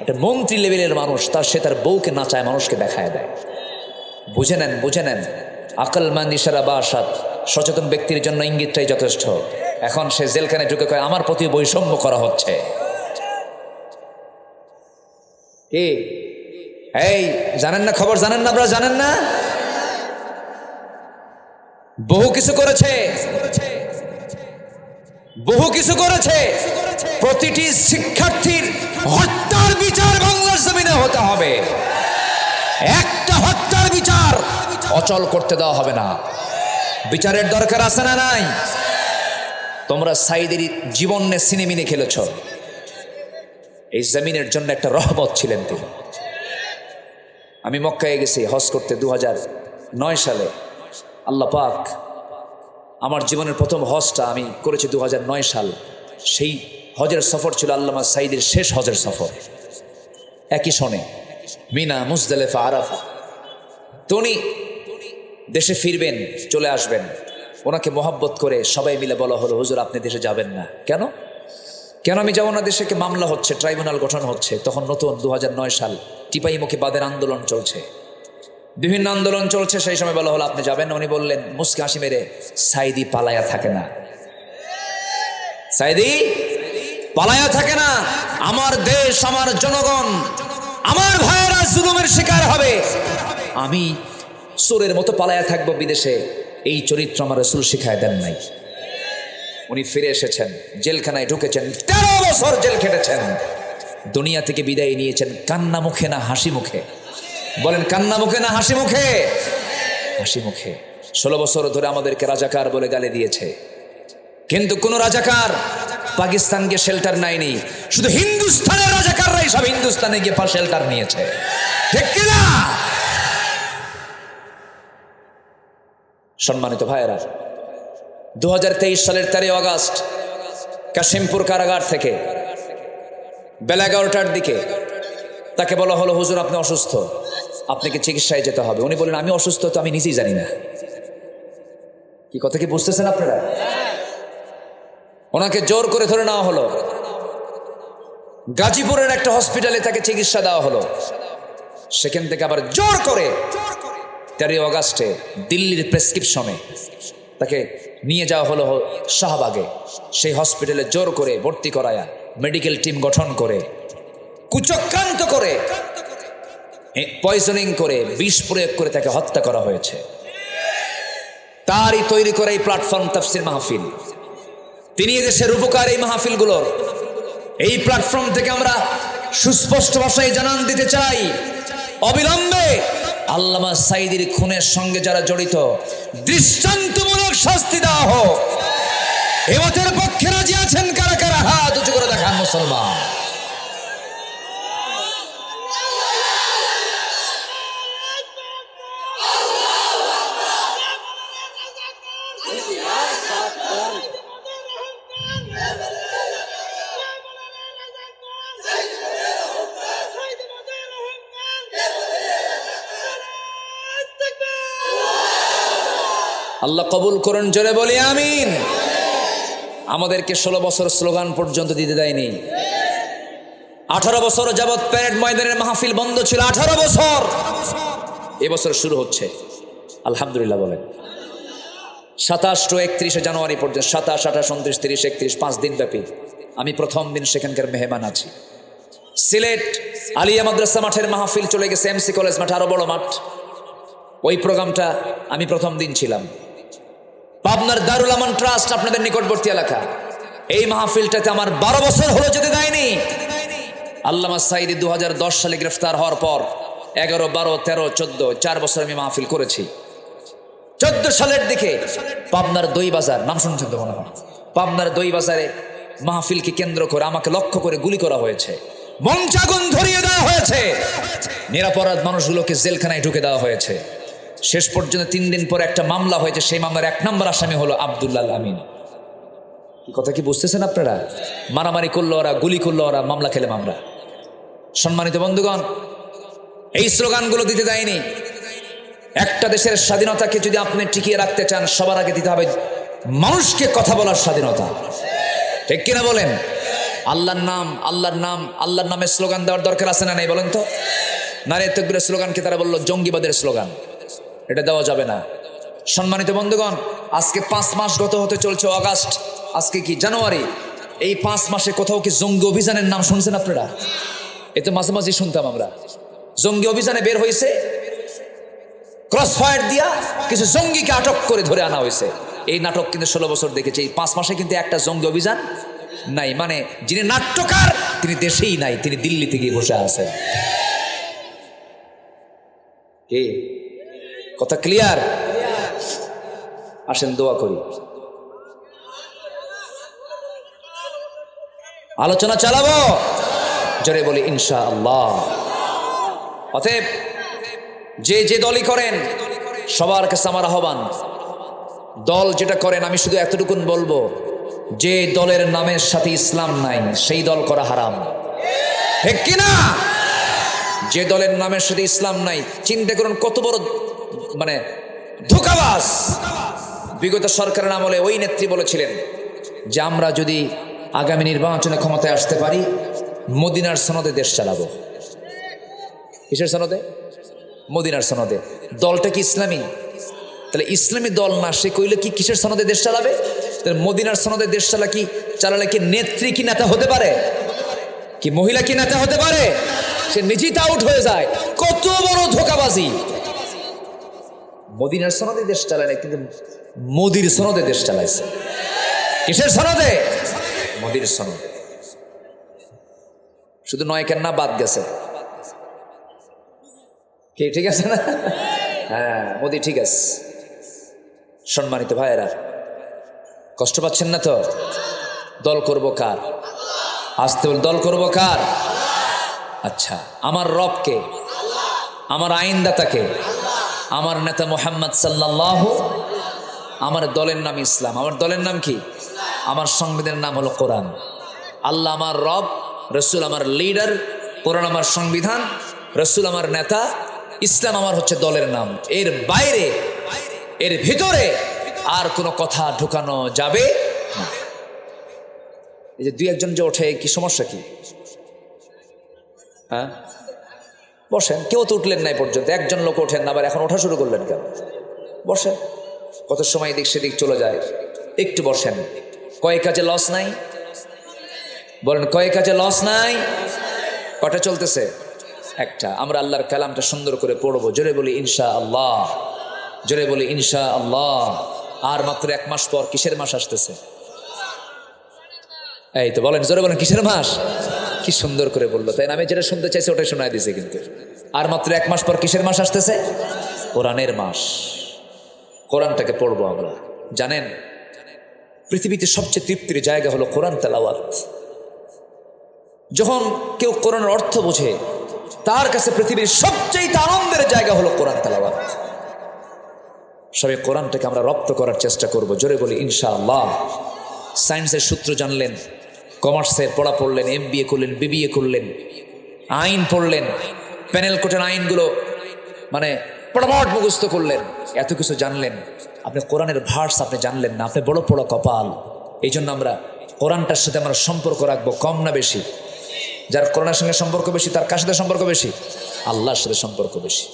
একটা মন্ত্রী লেভেলের মানুষ, সে তার বউকে নাচায়, মানুষকে দেখায় দেয়। বুঝে নেন আকলমান ইশারা বাসাত, সচেতন ব্যক্তির জন্য ইঙ্গিতটাই যথেষ্ট। এখন সে জেলখানায় ঢুকে কয় আমার প্রতি বৈষম্য করা হচ্ছে। এই জানেন না খবর? জানেন না? আপনারা জানেন না? বহু কিছু করেছে। প্রতিটি শিক্ষার্থীর হত্যার বিচার বাংলার জমিনে হতে হবে। একটা হত্যার বিচার অচল করতে দেওয়া হবে না। বিচারের দরকার আছে না নাই? তোমরা সাইদের জীবন নিয়ে সিনেমিনে খেলেছ। এই জমিনের জন্য একটা রহমত ছিলেন তিনি। আমি মক্কায় গেছি হজ করতে 2009 সালে। আল্লাহ পাক আমার জীবনের প্রথম হজটা আমি করেছি 2009 সাল। সেই হজের সফর ছিল আল্লামা সাইদের শেষ হজের সফর। একই সনে মিনা, মুজদালিফা, আরাফা। তো উনি দেশে ফিরবেন, চলে আসবেন। ওনাকে মোহাব্বত করে সবাই মিলে বলা হলো, হুজুর আপনি দেশে যাবেন না। কেন আমি যাব না? দেশে মামলা হচ্ছে, ট্রাইব্যুনাল গঠন হচ্ছে। তখন নতুন 2009 সাল, টিপাইমুখী বাদের আন্দোলন চলছে, বিভিন্ন আন্দোলন চলছে। সেই সময় বলা হলো আপনি যাবেন না। উনি বললেন মুস্কি হাসি মেরে, সাইদি পালায়া থাকে না, সাইদি পালায়া থাকে না। আমার দেশ, আমার জনগণ, আমার ভাইয়েরা জুলুমের শিকার হবে, আমি চোরের মতো পালায়া থাকবো বিদেশে। এই চরিত্র আমার রাসূল শিখায় দেন নাই। উনি ফিরে এসেছেন, জেলখানায় ঢুকেছেন, 13 বছর জেল খেটেছেন। দুনিয়া থেকে বিদায় নিয়েছেন কান্না মুখে না হাসি মুখে? বলেন কান্না মুখে না হাসি মুখে? হাসি মুখে। 16 বছর ধরে আমাদেরকে রাজাকার বলে গালি দিয়েছে, কিন্তু কোন রাজাকার পাকিস্তানকে শেল্টার নেয়নি। শুধু হিন্দুস্তানের রাজাকাররাই সব হিন্দুস্তানে গিয়ে শেল্টার নিয়েছে, ঠিক কিনা? সম্মানিত ভাইয়েরা, 2023 সালের 13 আগস্ট কাশিমপুর কারাগার থেকে বেলা 11টার দিকে তাকে বলা হলো, হুজুর আপনি অসুস্থ, আপনাকে চিকিৎসায় যেতে হবে। উনি বললেন আমি অসুস্থ তো আমি নিজেই জানি না। কি কথা কি বুঝতেছেন আপনারা? ওনাকে জোর করে ধরে নেওয়া হলো, গাজীপুরের একটা হসপিটালে তাকে চিকিৎসা দেওয়া হলো। সেখান থেকে আবার জোর করে 13 আগস্টে দিল্লির প্রেসক্রিপশনে তাকে নিয়ে যাওয়া হলো শাহবাগে। সেই হসপিটালে জোর করে ভর্তি করায়া মেডিকেল টিম গঠন করে, কুচক্রান্ত করে, পয়জনিং করে, বিষ প্রয়োগ করে তাকে হত্যা করা হয়েছে। তারই তৈরি করে এই প্ল্যাটফর্ম তাফসীর মাহফিল। তিনি এদেশের উপকার এই মাহফিলগুলোর। এই প্ল্যাটফর্ম থেকে আমরা সুস্পষ্ট ভাষায় জানান দিতে চাই, অবিলম্বে আল্লামা সাইদির খুনের সঙ্গে যারা জড়িত দৃষ্টান্তমূলক শাস্তি দেওয়া হোক। এমতের পক্ষে রাজি আছেন কারা কারা? হাত উঁচু করে দেখান মুসলমান। আল্লাহ কবুল করুন, জোরে বলি আমিন। আমাদেরকে 16 বছর স্লোগান পর্যন্ত দিতে দেয়নি। 18 বছর যাবৎ প্যারেড ময়দানের মাহফিল বন্ধ ছিল। 18 বছর এবছর শুরু হচ্ছে, আলহামদুলিল্লাহ বলেন। 27 ও 31 জানুয়ারি পর্যন্ত, 27, 28, 29, 30, 31, 5 দিন ব্যাপী আমি প্রথম দিন সেখানকার মেহমান আছি। সিলেট আলিয়া মাদ্রাসা মাঠের মাহফিল চলে গেছে এমসি কলেজ মাঠ, আরো বড় মাঠ। ওই প্রোগ্রামটা আমি প্রথম দিন ছিলাম। পাবনার দারুল আমান ট্রাস্ট, আপনাদের নিকটবর্তী এলাকা, এই মাহফিলটাতে আমার 12 বছর হলো যেতে দেয়নি। আল্লামা সাইদি 2010 সালে গ্রেফতার হওয়ার পর 11, 12, 13, 14 4 বছর আমি মাহফিল করেছি। 14 সালের দিকে পাবনার দই বাজার, নাম শুনছেন তো মনে হয়, পাবনার দই বাজারে মাহফিলকে কেন্দ্র করে আমাকে লক্ষ্য করে গুলি করা হয়েছে, মঞ্চাগুন ধরিয়ে দেওয়া হয়েছে, নিরাপরাধ মানুষগুলোকে জেলখানায় ঢুকে দেওয়া হয়েছে। শেষ পর্যন্ত 3 দিন পর একটা মামলা হয়েছে। সেই মামলার 1 নম্বর আসামি হলো আব্দুল্লাহ আমিন। কথা কি বুঝতেছেন আপনারা? মারামারি করলো ওরা, গুলি করলো ওরা, মামলা খেলে আমরা। সম্মানিত বন্ধুগণ, এই স্লোগানগুলো দিতে দেয়নি। একটা দেশের স্বাধীনতাকে যদি আপনি টিকিয়ে রাখতে চান, সবার আগে দিতে হবে মানুষকে কথা বলার স্বাধীনতা, ঠিক কিনা বলেন? আল্লাহর নাম, আল্লাহর নাম, আল্লাহর নামে স্লোগান দেওয়ার দরকার আছে না নাই বলেন তো? নারে তাকবীরের স্লোগানকে তারা বললো জঙ্গিবাদের স্লোগান, এটা দেওয়া যাবে না। সম্মানিত বন্ধুগণ, আজকে 5 মাস গত হতে চলছে, অগাস্ট, আজকে কি জানুয়ারি। এই 5 মাসে কোথাও কি জঙ্গি অভিযানের নাম শুনছেন আপনারা? এ তো মাঝে মাঝে শুনতাম আমরা। জঙ্গি অভিযানে বের হয়েছে, ক্রস ফায়ার দিয়া কিছু জঙ্গিকে আটক করে ধরে আনা হয়েছে। এই নাটক কিন্তু 16 বছর দেখেছি। এই 5 মাসে কিন্তু একটা জঙ্গি অভিযান নাই। মানে যিনি নাট্যকার তিনি দেশেই নাই, তিনি দিল্লিতে গিয়ে বসে আছেন। কি কথা ক্লিয়ার? আসেন দোয়া করি, আলোচনা চালাবো, জোরে বলি ইনশাআল্লাহ। অতএব যে দলই করেন সবার কাছে আমার আহ্বান, দল যেটা করেন আমি শুধু এতটুকুন বলবো, যে দলের নামের সাথে ইসলাম নাই সেই দল করা হারাম, ঠিক কিনা? যে দলের নামের সাথে ইসলাম নাই, চিন্তা করুন কত বড় মানে ধোঁকাবাজ। বিগত সরকারের আমলে ওই নেত্রী বলেছিলেন যে আমরা যদি আগামী নির্বাচনে ক্ষমতায় আসতে পারি মদিনার সনদে দেশ চালাবো। কিসের সনদে? মদিনার সনদে। দলটা কি ইসলামী? তাহলে ইসলামী দল না, সে কইলে কি কিসের সনদে দেশ চালাবে? তাহলে মদিনার সনদে দেশ চালালে কি নেত্রী কি নেতা হতে পারে? কি মহিলা কি নেতা হতে পারে? সে নিজেই তো আউট হয়ে যায়। কত বড় ধোঁকাবাজি! মদিনার সনদে দেশ চালায় না, কিন্তু মোদির সনদে দেশ চালাইছে। কিসের সনদে? মোদির সনদে। শুধু নয় কেন্না বাদ গেছে। কি ঠিক আছে না? হ্যাঁ, মোদি ঠিক আছে। সম্মানিত ভাইয়েরা, কষ্ট পাচ্ছেন না তো? দল করব কার? আসতে বল, দল করব কার? আচ্ছা, আমার রবকে, আমার আইনদাতাকে, আমার নেতা মুহাম্মদ সাল্লাল্লাহু, আমার দলের নাম ইসলাম। আমার দলের নাম কি? আমার সংবিধানের নাম হলো কোরআন। আল্লাহ আমার রব, রসুল আমার লিডার, কোরআন আমার সংবিধান, রসুল আমার নেতা, ইসলাম আমার হচ্ছে দলের নাম। এর বাইরে, এর ভিতরে আর কোনো কথা ঢুকানো যাবে না। এই যে 2-1 যে ওঠে, কি সমস্যা কি? হ্যাঁ, বসেন। কেউ তো উঠলেন নাই পর্যন্ত, একজন লোক ওঠেন না, আবার এখন ওঠা শুরু করলেন কেন? বসেন। কত সময় এদিক সেদিক চলে যায়, একটু বসেন। কয় কাজে লস নাই? বলেন, কয় কাজে লস নাই? কটা চলতেছে? একটা। আমরা আল্লাহর কালামটা সুন্দর করে পড়বো, জোরে বলি ইনশাআল্লাহ, জোরে বলি ইনশাআল্লাহ। আর মাত্র 1 মাস পর কিসের মাস আসতেছে? এই তো বলেন, জোরে বলেন, কিসের মাস? কি সুন্দর করে বললো, তাই না? আমি যেটা শুনতে চাইছি ওটাই শোনায় দিছে। কিন্তু আর মাত্র 1 মাস পর কিসের মাস আসতেছে? কোরআনের মাস। কোরআনটাকে পড়বো আমরা। জানেন, পৃথিবীতে সবচেয়ে তৃপ্তির জায়গা হলো কোরআন তেলাওয়াত। যখন কেউ কোরআনের অর্থ বোঝে, তার কাছে পৃথিবীর সবচেয়ে আনন্দের জায়গা হলো কোরআন তেলাওয়াত। সবাই কোরআনটাকে আমরা রপ্ত করার চেষ্টা করব, জোরে বলি ইনশাআল্লাহ। সায়েন্সের সূত্র জানলেন, কমার্সের পড়া পড়লেন, MBA করলেন, BBA করলেন, আইন পড়লেন, প্যানেল কোর্টের আইনগুলো মানে পড়াপট মুখস্থ করলেন, এত কিছু জানলেন, আপনি কোরআনের ভার্স আপনি জানলেন না, আপনি বড় বড় কপাল। এই জন্য আমরা কোরআনটার সাথে আমরা সম্পর্ক রাখবো, কম না বেশি? যার কোরআনের সঙ্গে সম্পর্ক বেশি, তার কার সাথে সম্পর্ক বেশি? আল্লাহর সাথে সম্পর্ক বেশি।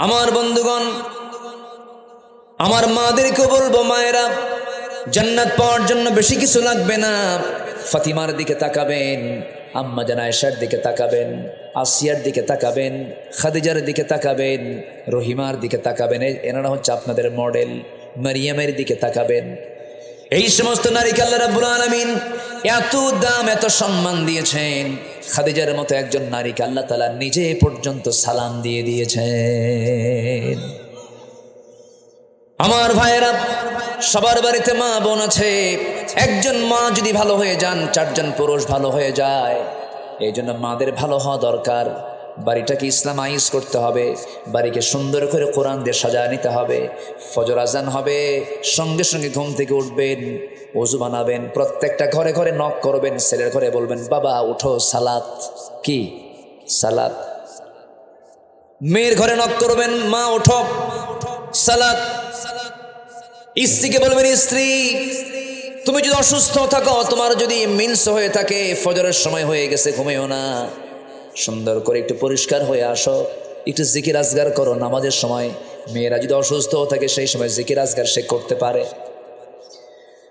আমার বন্ধুগণ, আমার মাদেরকে বলবো, মায়েরা, জান্নাত পাওয়ার জন্য বেশি কিছু লাগবে না। ফাতিমার দিকে তাকাবেন, আম্মা জান আয়েশার দিকে তাকাবেন, আসিয়ার দিকে তাকাবেন, খাদিজার দিকে তাকাবেন, রহিমার দিকে তাকাবেন। এনারা হচ্ছে আপনাদের মডেল। মারিয়ামের দিকে তাকাবেন। এই সমস্ত নারীকে আল্লাহ রাব্বুল আলামিন এত দাম, এত সম্মান দিয়েছেন। খাদিজার মতো একজন নারীকে আল্লাহ তাআলা নিজে পর্যন্ত সালাম দিয়ে দিয়েছেন। আমার ভাইয়েরা, সবার বাড়িতে মা বোন আছে। একজন মা যদি ভালো হয়ে যান, 4 জন পুরুষ ভালো হয়ে যায়। এই জন্য মাদের ভালো হওয়া দরকার। বাড়িটাকে ইসলামাইজ করতে হবে, বাড়িকে সুন্দর করে কোরআন দিয়ে সাজায় নিতে হবে। ফজর আজান হবে, সঙ্গে সঙ্গে ঘুম থেকে উঠবেন, ওযু বানাবেন, প্রত্যেকটা ঘরে ঘরে নক করবেন, ছেলের ঘরে বলবেন, বাবা উঠো, সালাত। কি সালাত? মেয়ের ঘরে নক করবেন, মা উঠো, সালাত। স্ত্রীকে বলবেন, স্ত্রী তুমি যদি অসুস্থ থাকো, তোমার যদি মিন্স হয়ে থাকে, ফজরের সময় হয়ে গেছে, ঘুমিও না, সুন্দর করে একটু পরিষ্কার হয়ে আসো, একটু জিকির আজগার করো নামাজের সময়। মেয়েরা যদি অসুস্থ থাকে সেই সময় জিকির আজগার সে করতে পারে,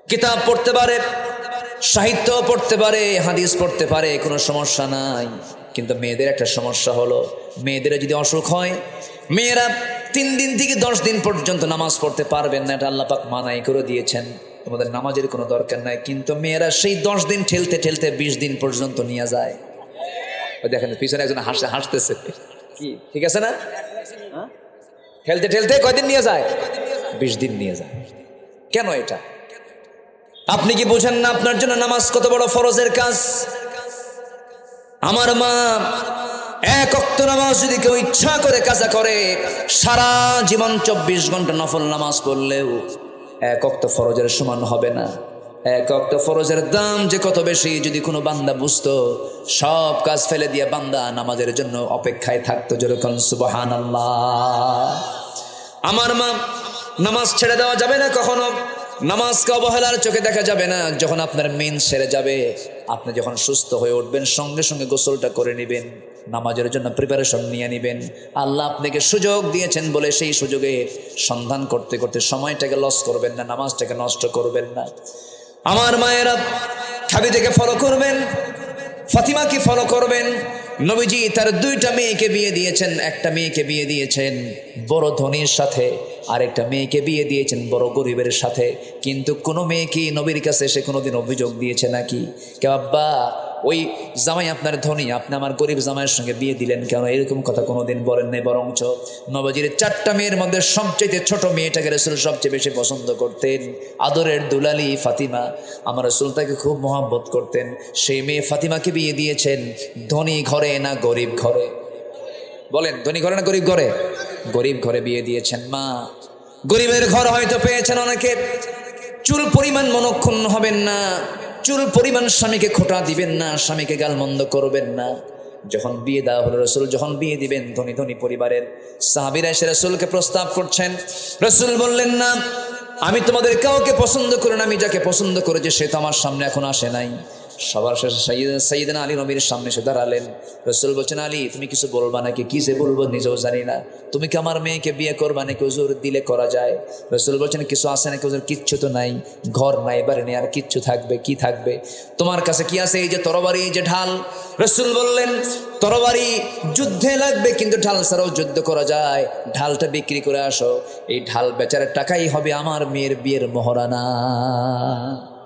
কিতাব পড়তে পারে, সাহিত্য পড়তে পারে, হাদিস পড়তে পারে, কোনো সমস্যা নাই। কিন্তু মেয়েদের একটা সমস্যা হলো, মেয়েদের যদি অসুখ হয়, মেয়েরা 3 দিন থেকে 10 দিন পর্যন্ত নামাজ পড়তে পারবেন না, এটা আল্লাহ পাক মানাই করে দিয়েছেন। তোমাদের নামাজের কোনো দরকার নাই, কিন্তু মেয়েরা সেই 10 দিন ঠেলতে ঠেলতে 20 দিন পর্যন্ত নিয়ে যায়। দেখেন পিছনে একজন হাসতেছে, কি ঠিক আছে না? ঠেলতে ঠেলতে কয়দিন নিয়ে যায়? 20 দিন নিয়ে যায়। কেন এটা? আপনি কি বোঝেন না আপনার জন্য নামাজ কত বড় ফরজের কাজ? আমার মা 1 ওয়াক্ত নামাজ যদি কেউ ইচ্ছা করে কাজা করে, সারা জীবন 24 ঘন্টা নফল নামাজ পড়লেও 1 ওয়াক্ত ফরজের সমান হবে না। 1 ওয়াক্ত ফরজের দাম যে কত বেশি, যদি কোনো বান্দা বুঝতো, সব কাজ ফেলে দিয়ে বান্দা নামাজের জন্য অপেক্ষায় থাকতো। যেরকম সুবহানাল্লাহ। আমার মা, নামাজ ছেড়ে দেওয়া যাবে না কখনো, নামাজকে অবহেলার চোখে দেখা যাবে না। যখন আপনার মেন সেরে যাবে, আপনি যখন সুস্থ হয়ে উঠবেন, সঙ্গে সঙ্গে গোসলটা করে নেবেন, নামাজের জন্য প্রিপারেশন নিয়ে নেবেন। আল্লাহ আপনাকে সুযোগ দিয়েছেন বলে সেই সুযোগে সন্ধান করতে করতে সময়টাকে লস করবেন না, নামাজটাকে নষ্ট করবেন না। আমার মায়েরা, খাবিদাকে ফলো করবেন, ফাতিমাকে ফলো করবেন। নবীজি তার 2টা মেয়েকে বিয়ে দিয়েছেন। একটা মেয়েকে বিয়ে দিয়েছেন বড় ধনীর সাথে, আরেকটা মেয়েকে বিয়ে দিয়েছেন বড় গরিবের সাথে। কিন্তু কোনো মেয়ে কি নবীর কাছে এসে কোনোদিন অভিযোগ দিয়েছে নাকি? কে আব্বা, ওই জামাই আপনার ধনী, আপনি আমার গরিব জামাইয়ের সঙ্গে বিয়ে দিলেন কেন? এরকম কথা কোনোদিন বলেন নাই। বরঞ্চ নবীজির 4টা মেয়ের মধ্যে সবচেয়ে ছোট মেয়েটাকে রাসূল সবচেয়ে বেশি পছন্দ করতেন। আদরের দুলালি ফাতিমা, আমার রাসূল তাকে খুব মহব্বত করতেন। সেই মেয়ে ফাতিমাকে বিয়ে দিয়েছেন ধনী ঘরে না গরিব ঘরে? বলেন, ধনী ঘরে না গরিব ঘরে? গরিব ঘরে বিয়ে দিয়েছেন। মা, গরিবের ঘর হয়তো পেয়েছেন অনেকে, চুল পরিমাণ মনক্ষুণ্ণ হবেন না, চুল পরিমাণ স্বামীকে খোঁটা দিবেন না, স্বামীকে গালমন্দ করবেন না। যখন বিয়ে দেওয়া হলো, রাসূল যখন বিয়ে দিবেন, ধনী ধনী পরিবারের সাহাবীরা এসে রাসূলকে প্রস্তাব করছেন। রাসূল বললেন, না, আমি তোমাদের কাউকে পছন্দ করি না, আমি যাকে পছন্দ করেছি সে তো আমার সামনে এখন আসে নাই। সবার শেষে সাইয়েদনা আলী নবীর সামনে এসে দাঁড়ালেন। রাসূল বলছেন, আলী, তুমি কিছু বলবা নাকি? কি যে বলবো নিজেও জানি না। তুমি কি আমার মেয়েকে বিয়ে করবা নাকি? হুজুর, দিলে করা যায়। রাসূল বলছেন, কিছু আছে নাকি? হুজুর, কিচ্ছু তো নাই, ঘর নাই, বাড়ি নেই, আর কিচ্ছু থাকবে? কি থাকবে? তোমার কাছে কি আছে? এই যে তরবারি, এই যে ঢাল। রাসূল বললেন, তরবারি যুদ্ধে লাগবে, কিন্তু ঢাল ছাড়াও যুদ্ধ করা যায়, ঢালটা বিক্রি করে আসো। এই ঢাল বেচার টাকাই হবে আমার মেয়ের বিয়ের মহরানা।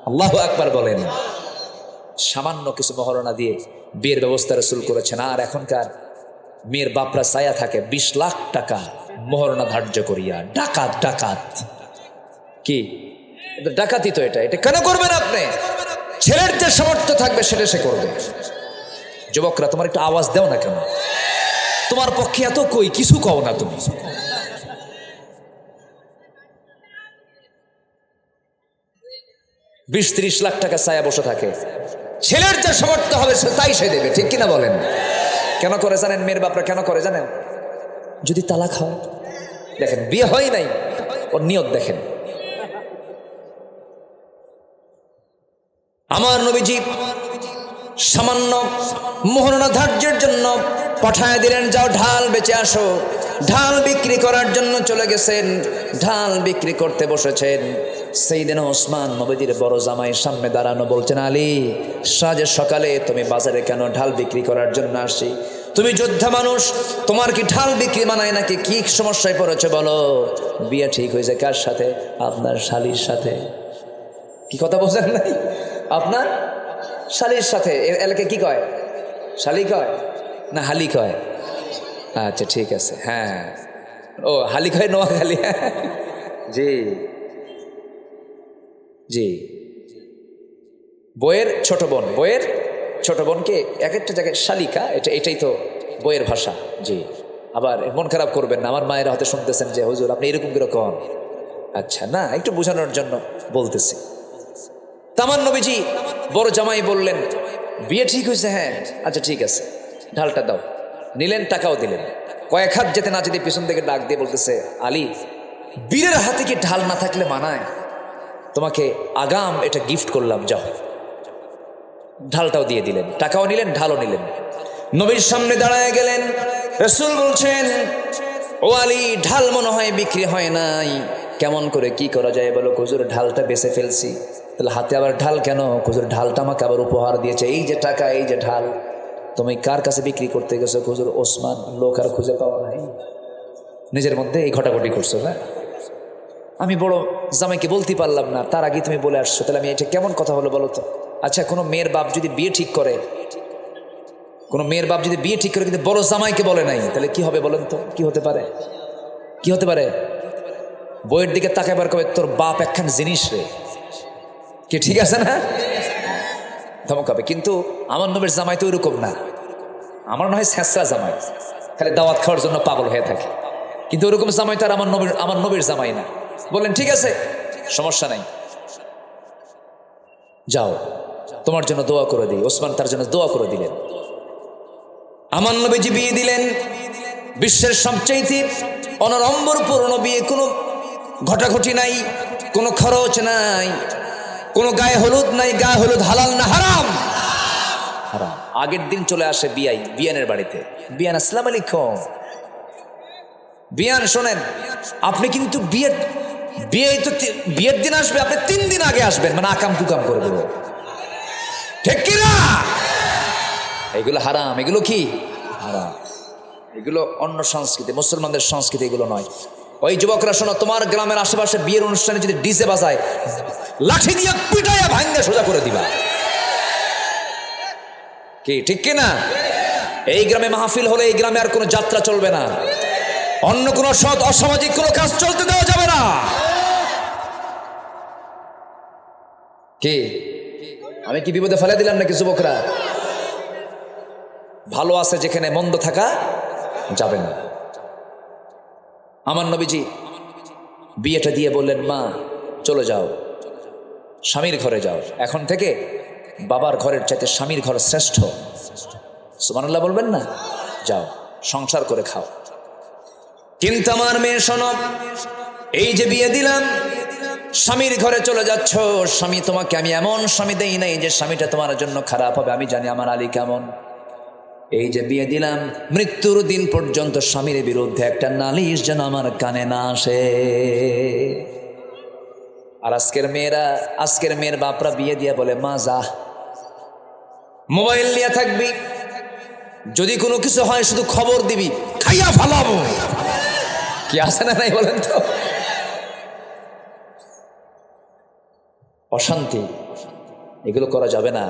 আল্লাহু আকবার বলেন। সামান্য কিছু মহরণা দিয়ে বিয়ের ব্যবস্থা রাসূল করেছেন। আর এখনকার মেয়ের বাপরা ছায়া থাকে 20 লাখ টাকা মহরণা ধার্য করিয়া। ডাকাত, ডাকাত কি ডাকাতি তো এটা। এটা কেন করবেন আপনি? ছেলের যে সামর্থ্য থাকবে সেটা সে করবে। যুবকরা, তোমার একটু আওয়াজ দাও না কেন? তোমার পক্ষে এত কই, কিছু কও না তুমি। 20-30 লাখ টাকা ছায়া বসে থাকে। ছেলের যে সামর্থ্য হবে তাই সে দেবে, ঠিক কিনা বলেন? কেন করে জানেন? মেয়ের বাপরা কেন করে জানেন? যদি তালাক হয়, দেখেন বিয়ে হয় নাই, ওর নিয়ত দেখেন। আমার নবীজি সামান্য মোহরণা ধার্যের জন্য পাঠায় দিলেন, যাও ঢাল বেচে আসো। ঢাল বিক্রি করার জন্য চলে গেছেন, ঢাল বিক্রি করতে বসেছেন। সাইয়েদনা ওসমান নবীজির বড় জামাই সামনে দাঁড়ানো, বলছেন, আলী, সাজের সকালে তুমি বাজারে কেন? ঢাল বিক্রি করার জন্য আসি। তুমি যোদ্ধা মানুষ, তোমার কি ঢাল বিক্রি মানায় নাকি? কি সমস্যায় পড়েছে বলো? বিয়ে ঠিক হয়েছে কার সাথে? আপনার শালীর সাথে। কি কথা বলছেন নাই? আপনার শালীর সাথে। এলাকায় কি কয়? শালী কয় না হালি কয়? আচ্ছা ঠিক আছে, হ্যাঁ, ও হালি কয় নোয়াখালী। জি জি, বইয়ের ছোট বোন, বইয়ের ছোট বোনকে এক একটা জায়গায় শালিকা, এটাই তো বইয়ের ভাষা। জি, আবার মন খারাপ করবেন না, আমার মায়েরা হয়তো শুনতেছেন যে হুজুর আপনি এরকম কিরকম। আচ্ছা, না, একটু বোঝানোর জন্য বলতেছি। তামান নবীজি বড় জামাই বললেন, বিয়ে ঠিক হয়েছে? হ্যাঁ, আচ্ছা ঠিক আছে, ঢালটা দাও। নিলেন, টাকাও দিলেন। কয়েক হাত যেতে না যেতে পিছন থেকে ডাক দিয়ে বলতেছে, আলী, বীরের হাতে কি ঢাল না থাকলে মানায়? তোমাকে আগাম এটা গিফট করলাম, যাও। ঢালটাও দিয়ে দিলেন, টাকাও নিলেন, ঢালও নিলেন। নবীর সামনে দাঁড়ায় গেলেন। রাসূল বলছেন, ও আলী, ঢাল মনে হয় বিক্রি হয় নাই, কেমন করে কি করা যায় বলো? হুজুর, ঢালটা বেচে ফেলছি। তাহলে হাতে আবার ঢাল কেন? হুজুর, ঢালটা আমাকে আবার উপহার দিয়েছে, এই যে টাকা, এই যে ঢাল। তুমি কার কাছে বিক্রি করতে গেছো? হুজুর, ওসমান। লোক আর খুঁজে পাওয়া নাই। নিজের মধ্যে এই ঘটাঘটি করছো না? আমি বড় জামাইকে বলতে পারলাম না, তার আগে তুমি বলে আসছো, তাহলে আমি এটা কেমন কথা হলো বলো তো? আচ্ছা, কোনো মেয়ের বাপ যদি বিয়ে ঠিক করে, কোনো মেয়ের বাপ যদি বিয়ে ঠিক করে কিন্তু বড় জামাইকে বলে নাই, তাহলে কি হবে বলেন তো? কি হতে পারে? কি হতে পারে? বইয়ের দিকে তাকাইবার কবে, তোর বাপ একখান জিনিস রে, কি ঠিক আছে না? ধমকাবে। কিন্তু আমার নবীর জামাই তো ওইরকম না। আমার নয় ছেঁচড়া জামাই, খালি দাওয়াত খাওয়ার জন্য পাগল হয়ে থাকে, কিন্তু ওরকম জামাই তো আর আমার নবীর জামাই না। বললেন, ঠিক আছে, সমস্যা নাই, যাও, তোমার জন্য দোয়া করে দিই। ওসমান তার জন্য দোয়া করে দিলেন। আমার নবীজি বিয়ে দিলেন। বিশ্বের সবচাইতে অনড়ম্বরপূর্ণ বিয়ে, কোনো ঘটাঘটি নাই, কোনো খরচ নাই, কোনো গায়ে হলুদ নাই। গায়ে হলুদ হালাল না হারাম? হারাম। আগের দিন চলে আসে বিয়ানের বাড়িতে। বিয়ান, আসসালামু আলাইকুম। বিয়ান, শোনেন, আপনি কিন্তু বিয়ের দিন আসবে, আপনি 3 দিন আগে আসবেন, মানে আকাম কুকাম করে দেবো, ঠিক কিনা? এগুলো হারাম। এগুলো কি হারাম? এগুলো অন্য সংস্কৃতি, মুসলমানদের সংস্কৃতি এগুলো নয়। ওই যুবকরা, শোনো, তোমার গ্রামের আশেপাশে বিয়ের অনুষ্ঠানে যদি ডিজে বাজায়, লাঠি দিয়ে পিটাইয়া ভাঙ্গা সোজা করে দিবা, কি ঠিক কিনা? এই গ্রামে মাহফিল হলে এই গ্রামে আর কোনো যাত্রা চলবে না, অন্য কোনো সৎ অসামাজিক কোনো কাজ চলতে দেওয়া যাবে না। কি আমি কি বিপদে ফেলে দিলাম নাকি? যুবকরা, ভালো আছে যেখানে, মন্দ থাকা যাবে না। আমার নবীজি বিয়েটা দিয়ে বললেন, মা চলে যাও, স্বামীর ঘরে যাও। এখন থেকে বাবার ঘরের চাইতে স্বামীর ঘর শ্রেষ্ঠ। সুবহানাল্লাহ বলবেন না? যাও, সংসার করে খাও। কিন্তু আমার মেয়ে, শোনো, এই যে বিয়ে দিলাম, স্বামীর ঘরে চলে যাচ্ছ, স্বামী তোমাকে আমি এমন স্বামী দেই নাই যে স্বামীটা তোমার জন্য খারাপ হবে। আমি জানি আমার আলী কেমন। এই যে বিয়ে দিলাম, মৃত্যুর দিন পর্যন্ত স্বামীর বিরুদ্ধে একটা নালিশ যেন আমার কানে না আসে। আর আজকের মেয়ের বাপরা বিয়ে দিয়ে বলে, মা যা, মোবাইল নিয়ে থাকবি, যদি কোনো কিছু হয় শুধু খবর দিবি, খাইয়া ফালাবো। কি আছে না নাই বলেন তো? অশান্তি, এগুলো করা যাবে না।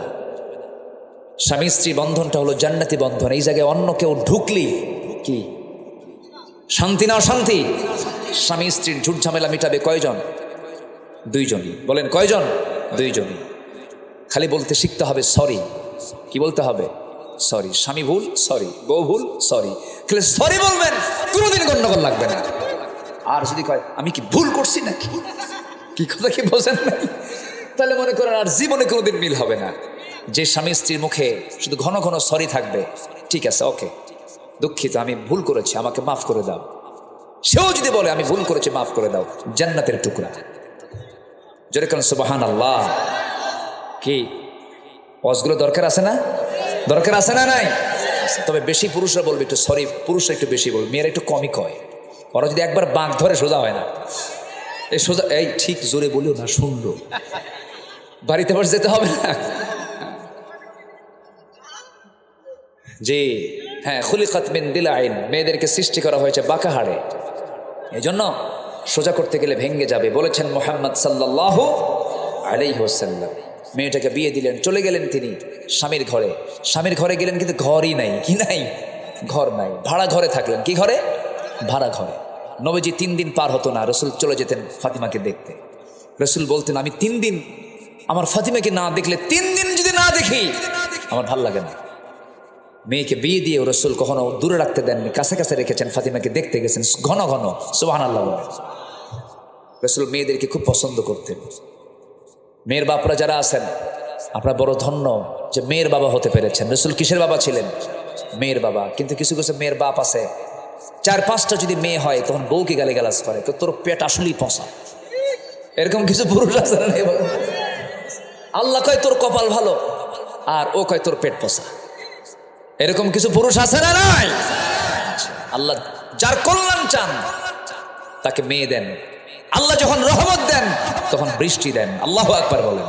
স্বামী স্ত্রী বন্ধনটা হলো জান্নাতি বন্ধন। এই জায়গায় অন্য কেউ ঢুকলি কি শান্তি না অশান্তি? স্বামী স্ত্রীর ঝুট ঝামেলা মিটাবে কয়জন? 2 জনই। বলেন কয়জন? 2 জনই। খালি বলতে শিখতে হবে সরি। কি বলতে হবে? সরি। স্বামী ভুল, সরি। বউ ভুল, সরি। খালি সরি বলবেন, কোনোদিন গন্ডগোল লাগবে না। আর যদি কয় আমি কি ভুল করছি নাকি, কি কথা কি বোঝেন নাই, তাহলে মনে করেন আর জীবনে কোনোদিন মিল হবে না। যে স্বামী স্ত্রীর মুখে শুধু ঘন ঘন সরি থাকবে, ঠিক আছে, ওকে, দুঃখিত, আমি ভুল করেছি, আমাকে মাফ করে দাও, সেও যদি বলে আমি ভুল করেছি, মাফ করে দাও, জান্নাতের টুকরা। জোরে কোন সুবহানাল্লাহ। কি ওয়াজগুলো দরকার আছে না? দরকার আছে না? নাই? তবে বেশি পুরুষরা বলবে একটু সরি, পুরুষরা একটু বেশি বলবে, মেয়েরা একটু কমই কয়। ওরা যদি একবার বাঁক ধরে সোজা হয় না। এই সোজা, এই ঠিক জোরে বলিও না, শুনলো, বাড়িতে বাড়ি যেতে হবে না। জি হ্যাঁ, খুলিকাত মিন দিলাইন, মেয়েদেরকে সৃষ্টি করা হয়েছে বাঁকা হাড়ে, এই জন্য সোজা করতে গেলে ভেঙ্গে যাবে, বলেছেন মুহাম্মদ সাল্লাল্লাহু আলাইহি ওয়াসাল্লাম। মেয়েটাকে বিয়ে দিলেন, চলে গেলেন তিনি স্বামীর ঘরে। স্বামীর ঘরে গেলেন কিন্তু ঘরই নাই। কি নাই? ঘর নাই। ভাড়া ঘরে থাকলেন। কি ঘরে? ভাড়া ঘরে। নবীজি 3 দিন পার হতো না, রসুল চলে যেতেন ফাতিমাকে দেখতে। রসুল বলতেন, আমি 3 দিন আমার ফাতিমাকে না দেখলে, 3 দিন যদি না দেখি আমার ভাল লাগে না। মেয়েকে বিয়ে দিয়ে রসুল কখনো দূরে রাখতে দেননি, কাছে কাছে রেখেছেন, ফাতিমাকে দেখতে গেছেন ঘন ঘন। সুবহানাল্লাহ বলেন। রসুল মেয়েদেরকে খুব পছন্দ করতেন। মেয়ের বাপরা যারা আছেন, আপনারা বড় ধন্য যে মেয়ের বাবা হতে পেরেছেন। রসুল কিসের বাবা ছিলেন? মেয়ের বাবা। কিন্তু কিছু কিছু মেয়ের বাপ আছে, 4-5টা যদি মেয়ে হয় তখন বউকে গালিগালাজ করে, তোর পেট আসলেই পচা, এরকম কিছু পুরুষ আছে না? আল্লাহ কয় তোর কপাল ভালো, আর ও কয় তোর পেট পচা। এরকম কিছু পুরুষ আছে না নাই? আল্লাহ যার কল্যাণ চান তাকে মেয়ে দেন। আল্লাহ যখন রহমত দেন তখন বৃষ্টি দেন। আল্লাহু আকবার বলেন।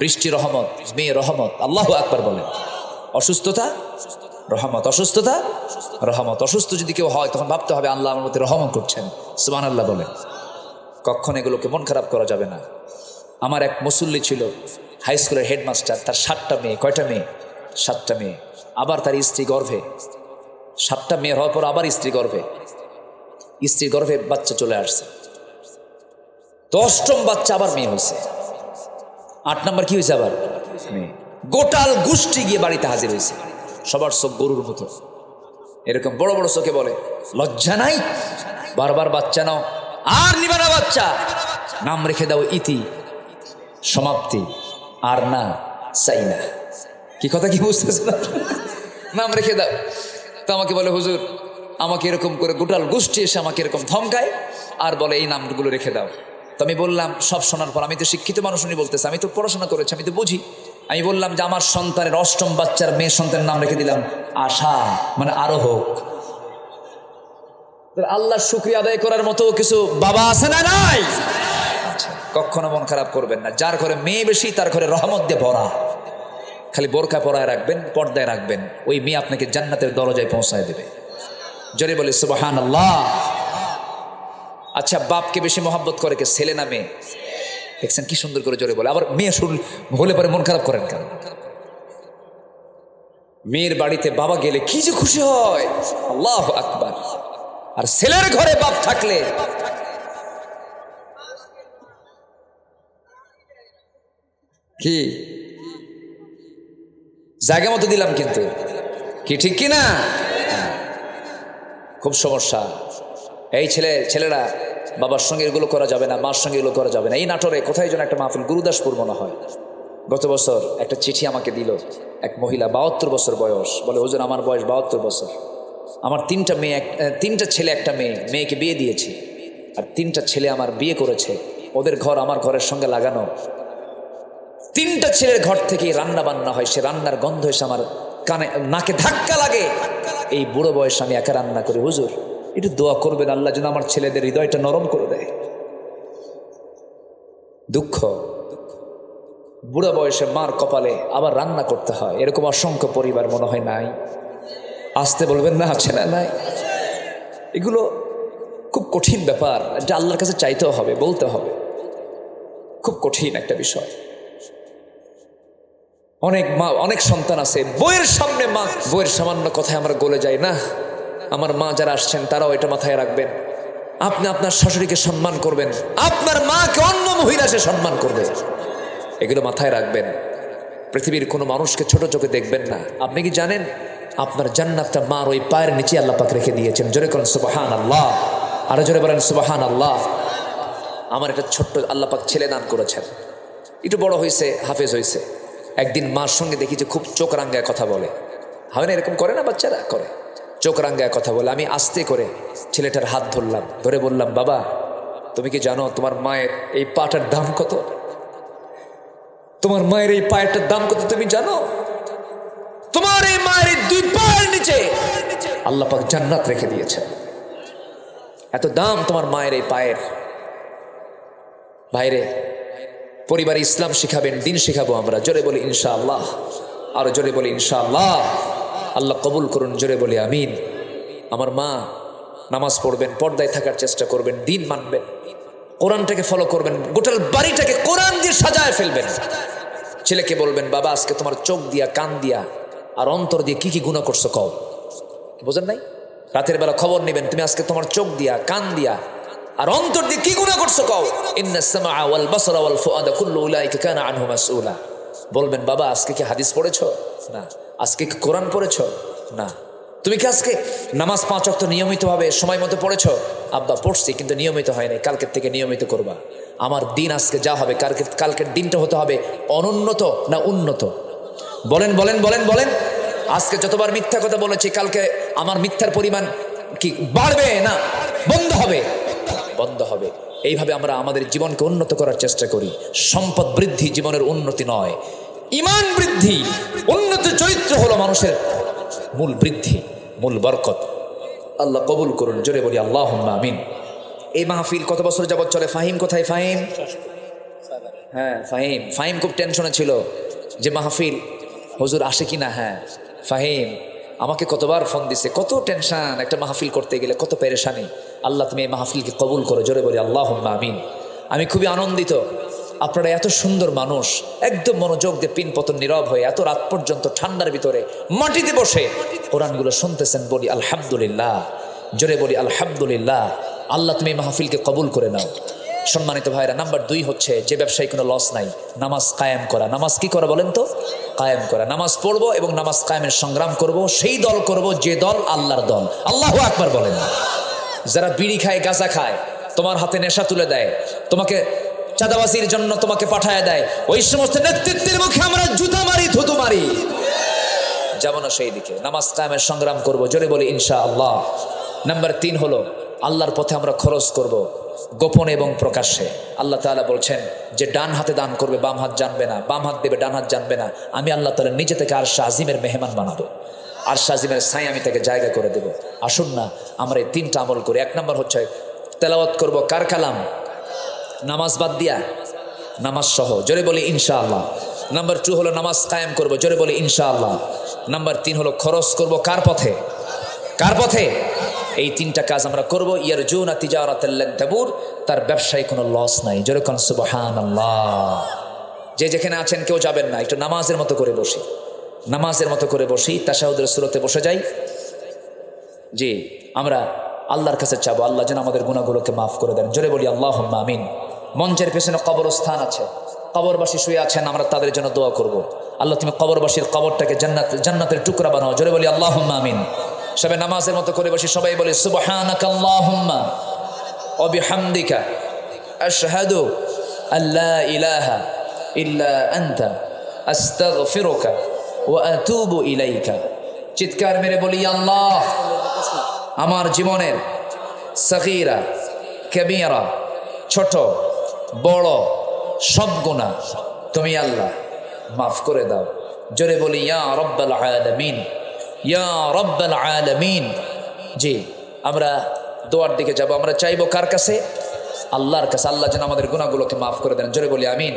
বৃষ্টি রহমত, মেয়ে রহমত। আল্লাহু আকবার বলেন। অসুস্থতা রহমত, অসুস্থতা রহমত। অসুস্থ যদি কেউ হয় তখন ভাবতে হবে আল্লাহ আমার মধ্যে রহমত করছেন। সুবহানাল্লাহ বলেন। কখন এগুলোকে মন খারাপ করা যাবে না। আমার এক মুসল্লি ছিল, হাই স্কুলের হেডমাস্টার। তার 7টা মেয়ে। কয়টা মেয়ে? 7টা মেয়ে। আবার তার স্ত্রী গর্ভে। 7টা মেয়ে হওয়ার পর আবার স্ত্রী গর্ভে। স্ত্রীর গর্ভে বাচ্চা চলে আসছে। তো 8ম বাচ্চা আবার মেয়ে হয়েছে। 8 নম্বর কি হয়েছে? আবার মেয়ে। গোটাল গোষ্ঠী গিয়ে বাড়িতে হাজির হয়েছে। সবার চোখ গরুর মতো, এরকম বড় বড় চোখে বলে, লজ্জা নাই? বারবার বাচ্চা নাও, আর নিবা না বাচ্চা, নাম রেখে দাও ইতি, সমাপ্তি, আর না চাই না। কি কথা কি বুঝতেছে না? নাম রেখে দাও। তো আমাকে বলে, হুজুর আমাকে এরকম করে গোটাল গোষ্ঠী এসে আমাকে এরকম ধমকায় আর বলে এই নামগুলো রেখে দাও। তো আমি বললাম, সব শোনার পর, আমি তো শিক্ষিত মানুষ, উনি বলতেছে, আমি তো পড়াশোনা করেছি, আমি তো বুঝি। আমি বললাম যে আমার সন্তানের 8ম বাচ্চার মেয়ে সন্তানের নাম রেখে দিলাম আশা, মানে আরো হোক। আল্লাহর শুকরিয়া আদায় করার মতো কিছু বাবা আছে না নাই? কখনো মন খারাপ করবেন না। যার ঘরে মেয়ে বেশি তার ঘরে রহমত দিয়ে ভরা। খালি বোরকা পরায় রাখবেন, পর্দায় রাখবেন, ওই মেয়ে আপনাকে জান্নাতের দরজায় পৌঁছায় দেবে। জোরে বলে সুবহানাল্লাহ। আচ্ছা, বাপকে বেশি মহব্বত করে কে, ছেলে না মেয়ে? দেখছেন কি সুন্দর করে জোরে বলে। আবার মেয়ে শুন হলে পরে মন খারাপ করেন কেন? মেয়ের বাড়িতে বাবা গেলে কি যে খুশি হয়, আল্লাহু আকবার। আর ছেলের ঘরে বাপ থাকলে কি জায়গা মতো দিলাম, কিন্তু কি ঠিক কি না? খুব সমস্যা। এই ছেলেরা বাবার সঙ্গে এগুলো করা যাবে না, মার সঙ্গে এগুলো করা যাবে না। এই নাটোরে কোথায় যেন একটা মাহফিল, গুরুদাসপুর মনে হয়, গত বছর একটা চিঠি আমাকে দিল এক মহিলা, 72 বছর বয়স। বলে, হুজুর আমার বয়স 72 বছর, আমার 3টা মেয়ে, 3টা ছেলে, একটা মেয়ে। মেয়েকে বিয়ে দিয়েছি, আর 3টা ছেলে আমার বিয়ে করেছে। ওদের ঘর আমার ঘরের সঙ্গে লাগানো। 3টা ছেলের ঘর থেকে রান্না বান্না হয়, সে রান্নার গন্ধ এসে আমার কানে, নাকে ধাক্কা লাগে। এই বুড়ো বয়সে আমি একা রান্না করি। হুজুর একটু দোয়া করবেন, আল্লাহ যেন আমার ছেলেদের হৃদয়টা নরম করে দেয়। দুঃখ, বুড়া বয়সে মার কপালে আবার রান্না করতে হয়। এরকম অসংখ্য পরিবার মনে হয় নাই? আসতে বলবেন না, আছে না? নাই। এগুলো খুব কঠিন ব্যাপার, এটা আল্লাহর কাছে চাইতেও হবে, বলতে হবে। খুব কঠিন একটা বিষয়। অনেক মা, অনেক সন্তান আছে, বইয়ের সামনে মা, বইয়ের সামান্য কথায় আমরা গলে যাই না। আমার মা যারা আসছেন তারাও এটা মাথায় রাখবেন। আপনি আপনার শাশুড়িকে সম্মান করবেন, আপনার মাকে অন্য মহিলা সে সম্মান করবে, এগুলো মাথায় রাখবেন। পৃথিবীর কোনো মানুষকে ছোট চোখে দেখবেন না। আপনি কি জানেন আপনার জান্নাতটা মার ওই পায়ের নিচে আল্লাহ পাক রেখে দিয়েছেন? জোরে করেন সুবহানাল্লাহ, আরো জোরে বলেন সুবহানাল্লাহ। আমার একটা ছোট্ট আল্লাহ পাক ছেলে দান করেছেন, একটু বড় হয়েছে, হাফেজ হয়েছে। একদিন মার সঙ্গে দেখি যে খুব চোখ রাঙ্গায় কথা বলে। হয় না, এরকম করে না, বাচ্চারা করে, চোখ রাঙ্গায় কথা বলে। আমি আস্তে করে ছেলেটার হাত ধরলাম, ধরে বললাম, বাবা তুমি কি জানো তোমার মায়ের এই পাটার দাম কত? তোমার মায়ের এই পায়েরটার দাম কত তুমি জানো? তোমার এই মায়ের এই 2 পায়ের নিচে আল্লাহ পাক জান্নাত রেখে দিয়েছে। এত দাম তোমার মায়ের এই পায়ের। ভাইরে, পরিবারে ইসলাম শিখাবেন, দিন শিখাবো আমরা। জোরে বলি ইনশাআল্লাহ, আরো জোরে বলি ইনশাআল্লাহ। আল্লাহ কবুল করুন, জোরে বলি আমিন। আমার মা নামাজ পড়বেন, পর্দায় থাকার চেষ্টা করবেন, দিন মানবেন, কোরআনটাকে ফলো করবেন, গোটাল বাড়িটাকে কোরআন দিয়ে সাজায় ফেলবেন। ছেলেকে বলবেন, বাবা আজকে তোমার চোখ দিয়া, কান দিয়া আর অন্তর দিয়ে কি কি গুনাহ করছো কও। বোঝেন নাই? রাতের বেলা খবর নেবেন, তুমি আজকে তোমার চোখ দিয়া, কান দিয়া আর অন্তর দিয়ে কি গুনাহ করছো কও। ইন্নাস সামআ ওয়াল বাসারা ওয়াল ফুআদা কুল্লু উলাইকা কানা আনহু মাসউলা। বলবেন, বাবা আজকে কি হাদিস পড়েছো? না। আজকে কি কোরআন পড়েছো? না। তুমি কি আজকে নামাজ 5 ওয়াক্ত নিয়মিতভাবে সময় মতো পড়েছো? আব্বা পড়ছি, কিন্তু নিয়মিত হয় নাই, কালকের থেকে নিয়মিত করবা। আমার দিন আজকে যা হবে, কালকের দিনটা হতে হবে অনুন্নত না উন্নত? বলেন বলেন বলেন বলেন। আজকে যতবার মিথ্যা কথা বলেছি, কালকে আমার মিথ্যার পরিমাণ কি বাড়বে না বন্ধ হবে? বন্ধ হবে। এইভাবে আমরা আমাদের জীবনকে উন্নত করার চেষ্টা করি। সম্পদ বৃদ্ধি জীবনের উন্নতি নয়, ঈমান বৃদ্ধি, উন্নত চরিত্র হলো মানুষের মূল বৃদ্ধি, মূল বরকত। আল্লাহ কবুল করুন, জোরে বলি আল্লাহুম্মা আমিন। এই মাহফিল কত বছর যাবত চলে? ফাহিম কোথায়? ফাহিম, হ্যাঁ ফাহিম। ফাহিম খুব টেনশনে ছিল যে মাহফিল হুজুর আসে কিনা। হ্যাঁ ফাহিম আমাকে কতবার ফোন দিছে, কত টেনশন একটা মাহফিল করতে গেলে, কত পেরেশানি। আল্লাহ তুমি এই মাহফিলকে কবুল করো, জোরে বলি আল্লাহুম্মা আমিন। আমি খুবই আনন্দিত, আপনারা এত সুন্দর মানুষ, একদম মনোযোগ দিয়ে পিন পতন নীরব হয়ে এত রাত পর্যন্ত ঠান্ডার ভিতরে মাটিতে বসে কোরআনগুলো শুনতেছেন। বলি আলহামদুলিল্লাহ, জোরে বলি আলহামদুলিল্লাহ। আল্লাহ তুমি এই মাহফিলকে কবুল করে নাও। সম্মানিত ভাইরা, নাম্বার 2 হচ্ছে যে ব্যবসায়ী কোনো লস নাই, নামাজ কায়েম করা। নামাজ কি করা বলেন তো? কায়েম করা। নামাজ পড়বো এবং নামাজ কায়েমের সংগ্রাম করব, সেই দল করব যে দল আল্লাহর দল। আল্লাহু আকবার বলেন। যারা বিড়ি খায়, গাঁজা খায়, তোমার হাতে নেশা তুলে দেয়, তোমাকে চাঁদাবাজির জন্য তোমাকে পাঠায় দেয়, ওই সমস্ত নেতৃত্বের মুখে আমরা জুতা মারি, থুতু মারি, যাব না সেই দিকে। নামাজ কায়েমের সংগ্রাম করব, জোরে বলি ইনশাআল্লাহ। নাম্বার 3 হলো আল্লাহর পথে আমরা খরচ করব, গোপনে এবং প্রকাশ্যে। আল্লাহ তাআলা বলছেন যে ডান হাতে দান করবে, বাম হাত জানবে না, বাম হাত দেবে, ডান হাত জানবে না। আমি আল্লাহ তাআলা নিজে থেকে আরশ আজিমের মেহমান বানাবো, আরশ আজিমের ছাই আমি তাকে জায়গা করে দেব। আসুন না আমরা এই 3টা আমল করি। 1 নম্বর হচ্ছে তেলাওয়াত করব কার কালাম? নামাজ বাদ দিয়া, নামাজ সহ, জোরে বলি ইনশাআল্লাহ। নাম্বার 2 হলো নামাজ কায়েম করব, জোরে বলি ইনশাআল্লাহ। নাম্বার 3 হলো খরচ করব কার পথে? কার পথে? এই 3টা কাজ আমরা করব। ইয়ারজুনা তিজারাতাল লান তাবুর, তার ব্যবসায় কোনো লস নাই, জোরে কোন সুবহানাল্লাহ। যে যেখানে আছেন কেউ যাবেন না, একটু নামাজের মতো করে বসি, নামাজের মতো করে বসি, তাশাহুদের সূরতে বসে যাই। জি, আমরা আল্লাহর কাছে চাবো আল্লাহ যেন আমাদের গুনাহগুলোকে মাফ করে দেন, জোরে বলি আল্লাহুম্মা আমিন। মঞ্চের পেছনে কবরস্থান আছে, কবরবাসী শুয়ে আছেন, আমরা তাদের জন্য দোয়া করব। আল্লাহ তুমি কবরবাসীর কবরটাকে জান্নাতের টুকরা বানাও, জোরে বলি আল্লাহুম্মা আমিন। সবাই নামাজের মতো করে বসি, সবাই বলি সুবহানাকা আল্লাহুম্মা ওয়া বিহামদিকা আশহাদু আল্লা ইলাহা ইল্লা আনতা আস্তাগফিরুকা ওয়া আতুবু ইলাইকা। চিৎকার মেরে বলি আল্লাহ আমার জীবনের সগীরা কবীরা, ছোট বড় সব গুনাহ তুমি আল্লাহ মাফ করে দাও, জোরে বলি ইয়া রাব্বাল আলামিন, ইয়া রাব্বাল আলামিন। জি, আমরা দোয়ার দিকে যাব। আমরা চাইবো কার কাছে? আল্লাহর কাছে। আল্লাহ যেন আমাদের গুনাহগুলোকে মাফ করে দেন, জোরে বলি আমিন।